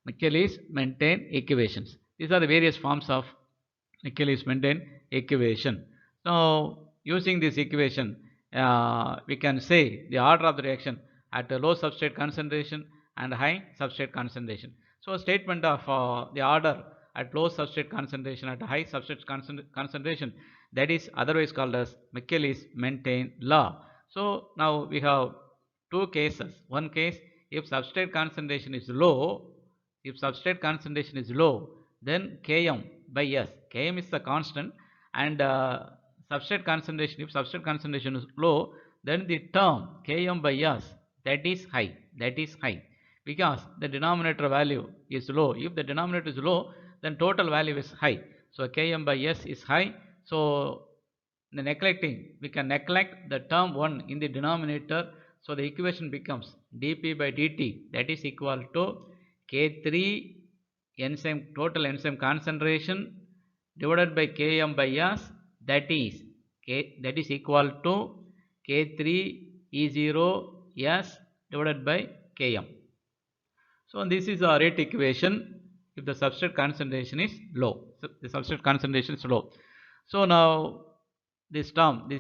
Michaelis-Menten equations. These are the various forms of Michaelis-Menten equation. So using this equation, we can say the order of the reaction at a low substrate concentration and high substrate concentration. So a statement of the order at low substrate concentration at high substrate concentration, that is otherwise called as Michaelis-Menten law. So now we have two cases. One case, if substrate concentration is low, then Km by S, Km is the constant, and substrate concentration, if substrate concentration is low, then the term Km by S, that is high, because the denominator value is low. If the denominator is low, then total value is high. So Km by S is high. So we can neglect the term 1 in the denominator. So the equation becomes dP by dt, that is equal to K3 total enzyme concentration divided by Km by S, that is equal to K3 E0 S divided by Km. So this is a rate equation if the substrate concentration is low. So now this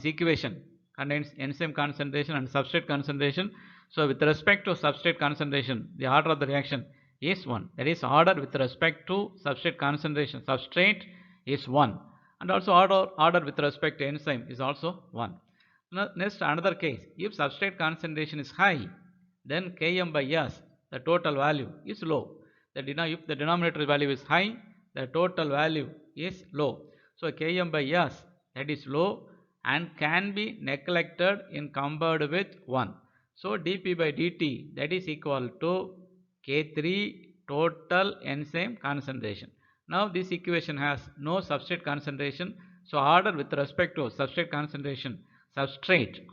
equation contains enzyme concentration and substrate concentration. So with respect to substrate concentration, the order of the reaction is 1. That is, order with respect to substrate concentration, substrate is 1, and also order with respect to enzyme is also 1. Now, next, another case, if substrate concentration is high, then Km by S, the total value is low. If the denominator value is high, the total value is low. So Km by S, that is low and can be neglected in compared with 1. So dP by dt, that is equal to K3 total enzyme concentration. Now this equation has no substrate concentration. So order with respect to substrate concentration,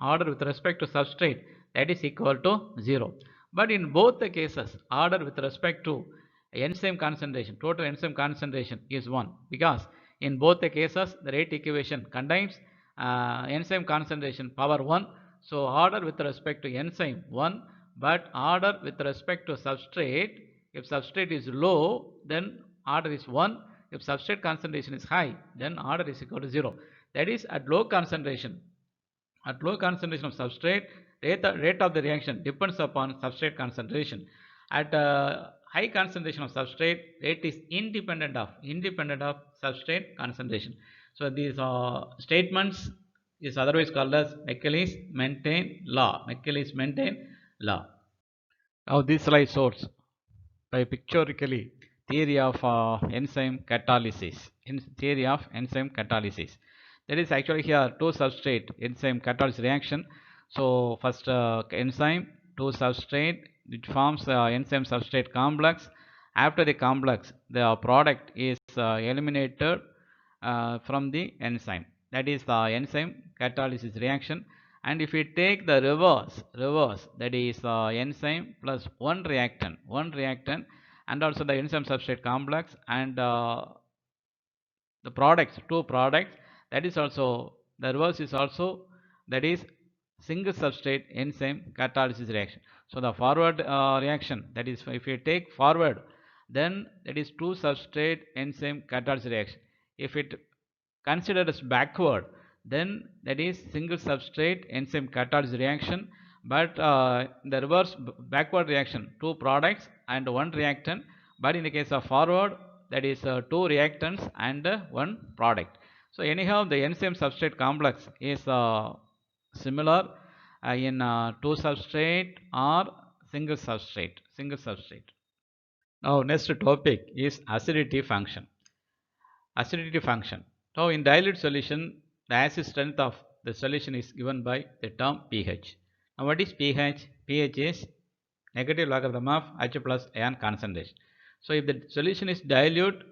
order with respect to substrate, that is equal to 0. But in both the cases, order with respect to enzyme concentration, total enzyme concentration is 1, because in both the cases the rate equation contains enzyme concentration power 1. So order with respect to enzyme 1, but order with respect to substrate, if substrate is low, then order is 1. If substrate concentration is high, then order is equal to 0. That is, at low concentration of substrate, rate of the reaction depends upon substrate concentration. At high concentration of substrate, rate is independent of substrate concentration. So these statements is otherwise called as Michaelis-Menten law. Now this slide shows by pictorially theory of enzyme catalysis. That is actually here two substrate enzyme catalysis reaction. So first enzyme, two substrate, it forms enzyme substrate complex. After the complex, the product is eliminated from the enzyme. That is the enzyme catalysis reaction. And if we take the reverse, that is enzyme plus one reactant, and also the enzyme substrate complex, and the products, two products, that is also, the reverse is also, that is single substrate enzyme catalysis reaction. So the forward reaction, that is if you take forward, then that is two substrate enzyme catalysis reaction. If it considered as backward, then that is single substrate enzyme catalysis reaction. But the reverse backward reaction, two products and one reactant. But in the case of forward, that is two reactants and one product. So anyhow, the enzyme substrate complex is similar in two substrate or single substrate. Single substrate. Now next topic is acidity function. Acidity function. Now in dilute solution, the acid strength of the solution is given by the term pH. Now what is pH? pH is negative logarithm of H plus ion concentration. So if the solution is dilute,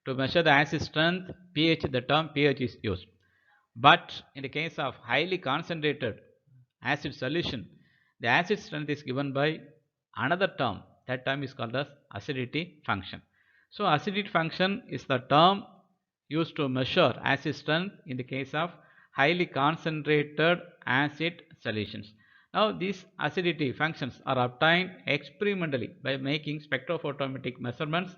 to measure the acid strength, pH, the term pH is used. But in the case of highly concentrated acid solution, the acid strength is given by another term. That term is called as acidity function. So acidity function is the term used to measure acid strength in the case of highly concentrated acid solutions. Now these acidity functions are obtained experimentally by making spectrophotometric measurements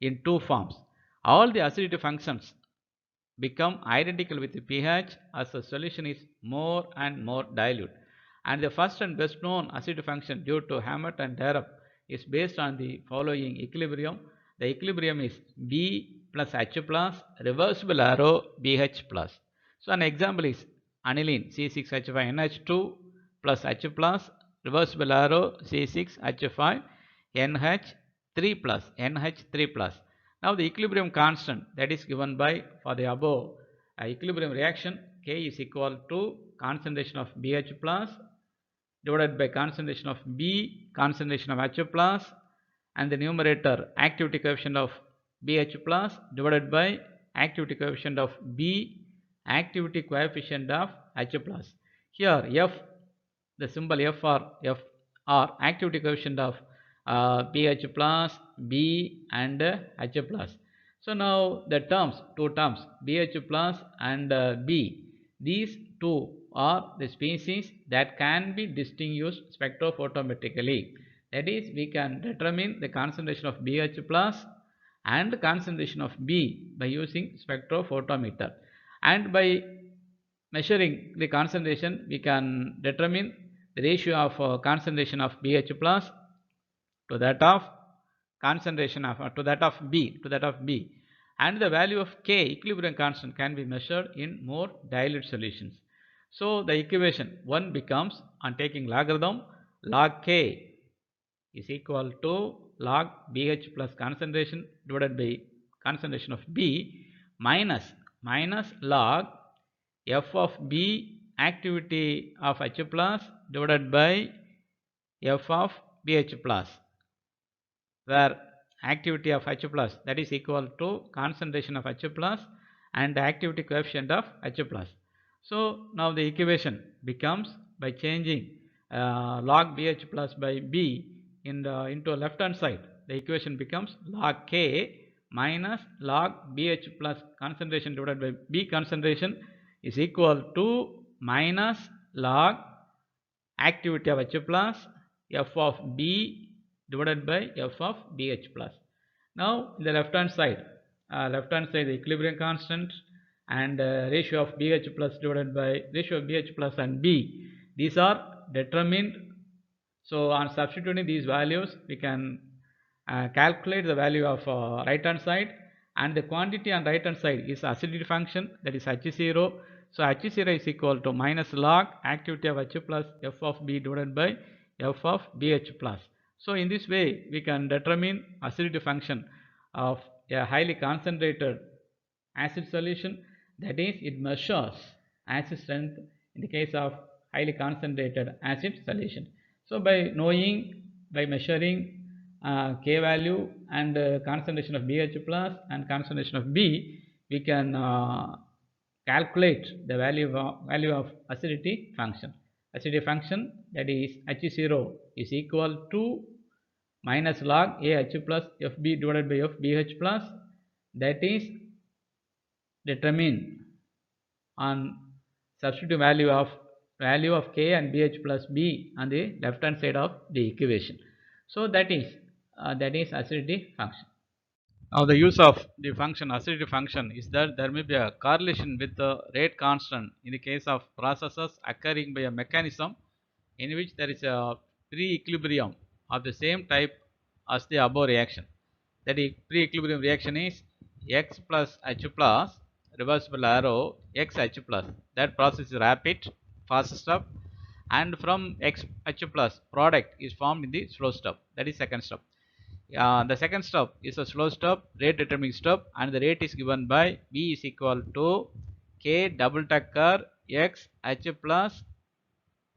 in two forms. All the acidity functions become identical with the pH as the solution is more and more dilute. And the first and best known acidity function due to Hammett and Darup is based on the following equilibrium. The equilibrium is B plus H plus, reversible arrow BH plus. So an example is aniline C6H5NH2 plus H plus, reversible arrow C6H5NH3 plus, NH3 plus. Now the equilibrium constant that is given by, for the above equilibrium reaction, K is equal to concentration of BH plus divided by concentration of B, concentration of H plus, and the numerator activity coefficient of BH plus divided by activity coefficient of B, activity coefficient of H plus. Here F, the symbol F or activity coefficient of pH plus, B and H plus. So now the terms, two terms, BH plus and B, these two are the species that can be distinguished spectrophotometrically. That is, we can determine the concentration of BH plus and concentration of B by using spectrophotometer. And by measuring the concentration, we can determine the ratio of concentration of BH plus to that of concentration of to that of B, and the value of K, equilibrium constant, can be measured in more dilute solutions. So the equation 1 becomes, on taking logarithm, log K is equal to log BH plus concentration divided by concentration of B minus log F of B activity of H plus divided by F of BH plus, where activity of H plus, that is equal to concentration of H plus and activity coefficient of H plus. So now the equation becomes, by changing log BH plus by B into a left hand side, the equation becomes log K minus log BH plus concentration divided by B concentration is equal to minus log activity of H plus F of B divided by F of BH plus. Now in the left hand side the equilibrium constant and ratio of BH plus divided by ratio of BH plus and B, these are determined. So on substituting these values, we can calculate the value of right hand side, and the quantity on right hand side is acidity function, that is H0. So H0 is equal to minus log activity of H plus F of B divided by F of BH plus. So in this way we can determine acidity function of a highly concentrated acid solution, that is, it measures acid strength in the case of highly concentrated acid solution. So by measuring K value and concentration of BH plus and concentration of B, we can calculate the value of acidity function. Acidity function, that is H0 is equal to minus log AH plus FB divided by FBH plus, that is determine on substitute value of k and bh plus b on the left hand side of the equation. So that is acidity function. Now the use of the function acidity function is that there may be a correlation with the rate constant in the case of processes occurring by a mechanism in which there is a pre-equilibrium of the same type as the above reaction. That is, pre-equilibrium reaction is x plus H plus reversible arrow x H plus. That process is rapid, fast step, and from x H plus product is formed in the slow step. That is second step. The second step is a slow step, rate determining step, and the rate is given by V is equal to K double decker X H plus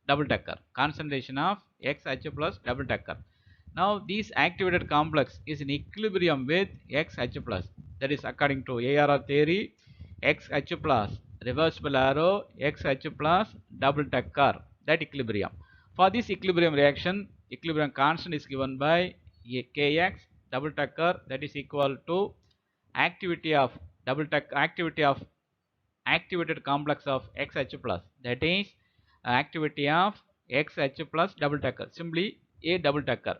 double decker, concentration of X H plus double decker. Now this activated complex is in equilibrium with X H plus. That is according to ARR theory, X H plus reversible arrow X H plus double decker, that equilibrium. For this equilibrium reaction, equilibrium constant is given by Kx double decker, that is equal to activity of double decker, activity of activated complex of XH plus, that is activity of XH plus double decker, simply A double decker,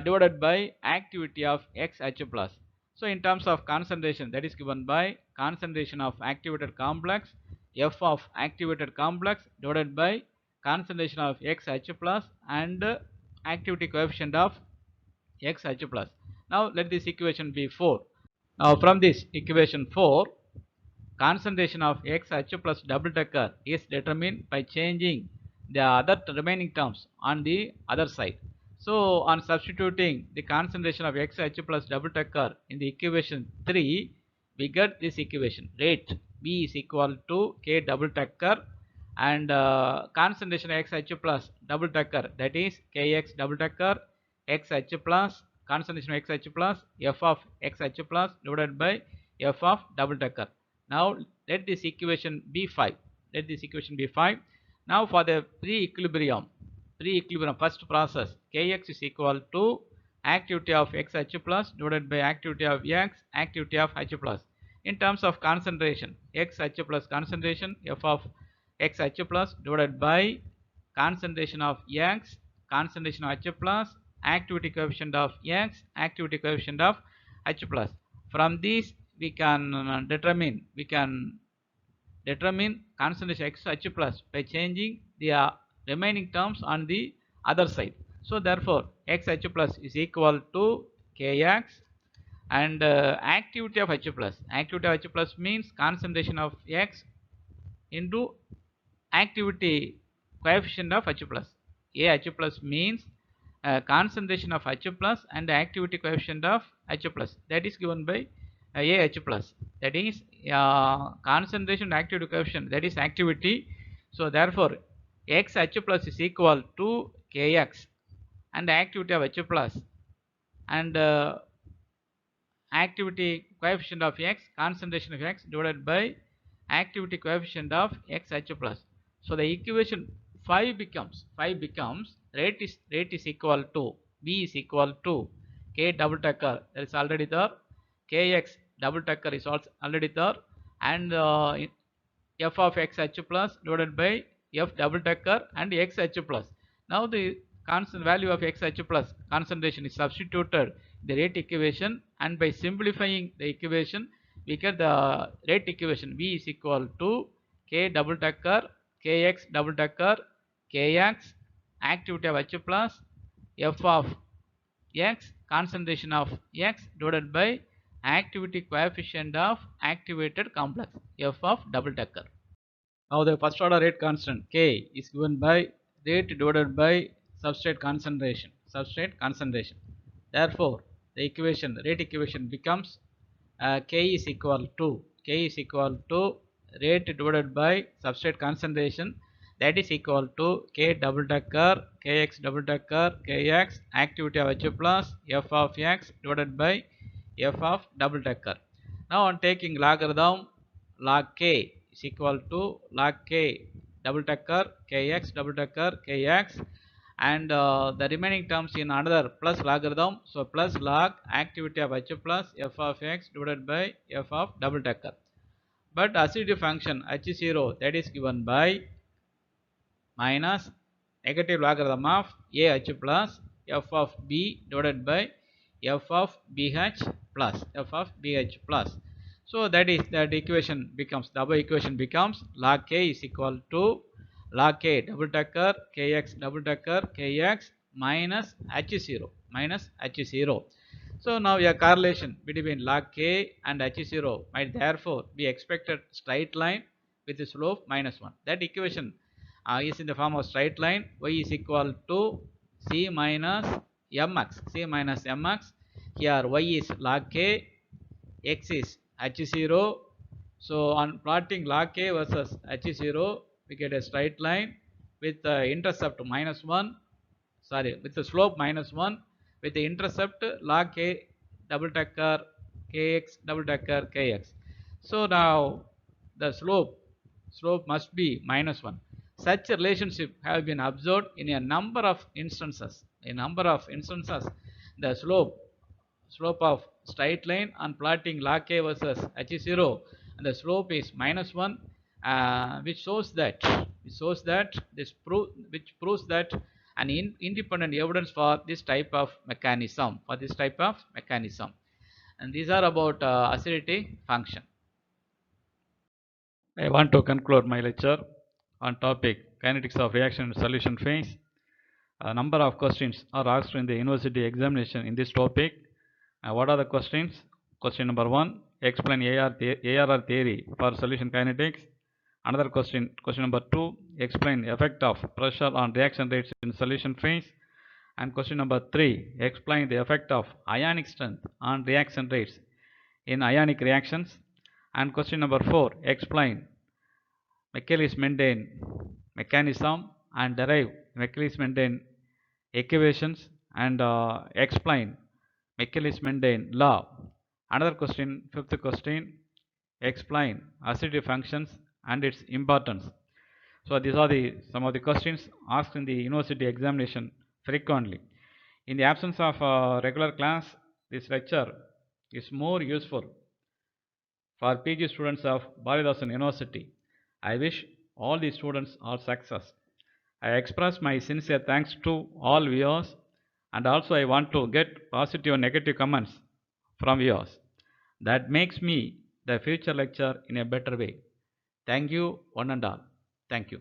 divided by activity of XH plus. So in terms of concentration, that is given by concentration of activated complex F of activated complex divided by concentration of XH plus and activity coefficient of XH plus. Now let this equation be 4. Now from this equation 4, concentration of XH plus double decker is determined by changing the other remaining terms on the other side. So on substituting the concentration of XH plus double decker in the equation 3, we get this equation, rate V is equal to K double decker and concentration of XH plus double decker, that is Kx double decker XH plus concentration of XH plus F of XH plus divided by F of double decker. Now let this equation be 5. Let this equation be 5. Now for the pre-equilibrium first process, Kx is equal to activity of XH plus divided by activity of X, activity of H plus. In terms of concentration, XH plus concentration, F of XH plus divided by concentration of X, concentration of H plus, activity coefficient of X, activity coefficient of H plus. From these we can determine concentration XH plus by changing the remaining terms on the other side. So therefore XH plus is equal to Kx and activity of H plus. Activity of H plus means concentration of X into activity coefficient of H plus. H plus means concentration of H plus and activity coefficient of H plus, that is given by H plus, that is concentration and activity coefficient, that is activity. So therefore XH plus is equal to Kx and activity of H plus and activity coefficient of X, concentration of X divided by activity coefficient of XH plus. So the equation 5 becomes rate is equal to V is equal to K double decker, that is already there, Kx double decker is also already there, and F of XH plus divided by F double decker and XH plus. Now the constant value of XH plus concentration is substituted in the rate equation, and by simplifying the equation we get the rate equation V is equal to K double decker Kx double decker Kx activity of H plus F of X, concentration of X divided by activity coefficient of activated complex F of double decker. Now the first order rate constant K is given by rate divided by substrate concentration. Therefore the equation, rate equation becomes K is equal to rate divided by substrate concentration, that is equal to K double decker Kx double decker Kx activity of H plus F of X divided by F of double decker. Now on taking logarithm, log K is equal to log K double decker Kx double decker Kx and the remaining terms in another plus logarithm, so plus log activity of H plus F of X divided by F of double decker. But acidity function H0 that is given by minus negative logarithm of AH plus f of B divided by f of BH plus f of BH plus. So that is that equation becomes, the above equation becomes log K is equal to log K double decker Kx double decker Kx minus H0 minus H0. So now a correlation between log K and H0 might therefore be expected straight line with the slope minus 1. That equation is in the form of straight line. Y is equal to C minus mx. C minus mx. Here y is log K, x is H0. So on plotting log K versus H0, we get a straight line with the intercept minus 1, sorry, with the slope minus 1, with the intercept log K double decker Kx double decker Kx. So now the slope must be minus 1. Such a relationship have been observed in a number of instances. The slope of straight line on plotting log K versus H0, and the slope is minus 1, which shows that which proves that an independent evidence for this type of mechanism, and these are about acidity function. I want to conclude my lecture on topic kinetics of reaction and solution phase. A number of questions are asked in the university examination in this topic. What are the questions? Question number 1, explain ARR theory for solution kinetics. Another question number 2, explain effect of pressure on reaction rates in solution phase. And question number 3, explain the effect of ionic strength on reaction rates in ionic reactions. And question number 4, explain Michaelis-Menten mechanism and derive Michaelis-Menten equations and explain Michaelis-Menten law. Another question, fifth question, explain acidity functions and its importance. So these are some of the questions asked in the university examination frequently. In the absence of regular class, this lecture is more useful for PG students of Baridasan University. I wish all the students are success. I express my sincere thanks to all viewers, and also I want to get positive and negative comments from viewers. That makes me the future lecture in a better way. Thank you one and all. Thank you.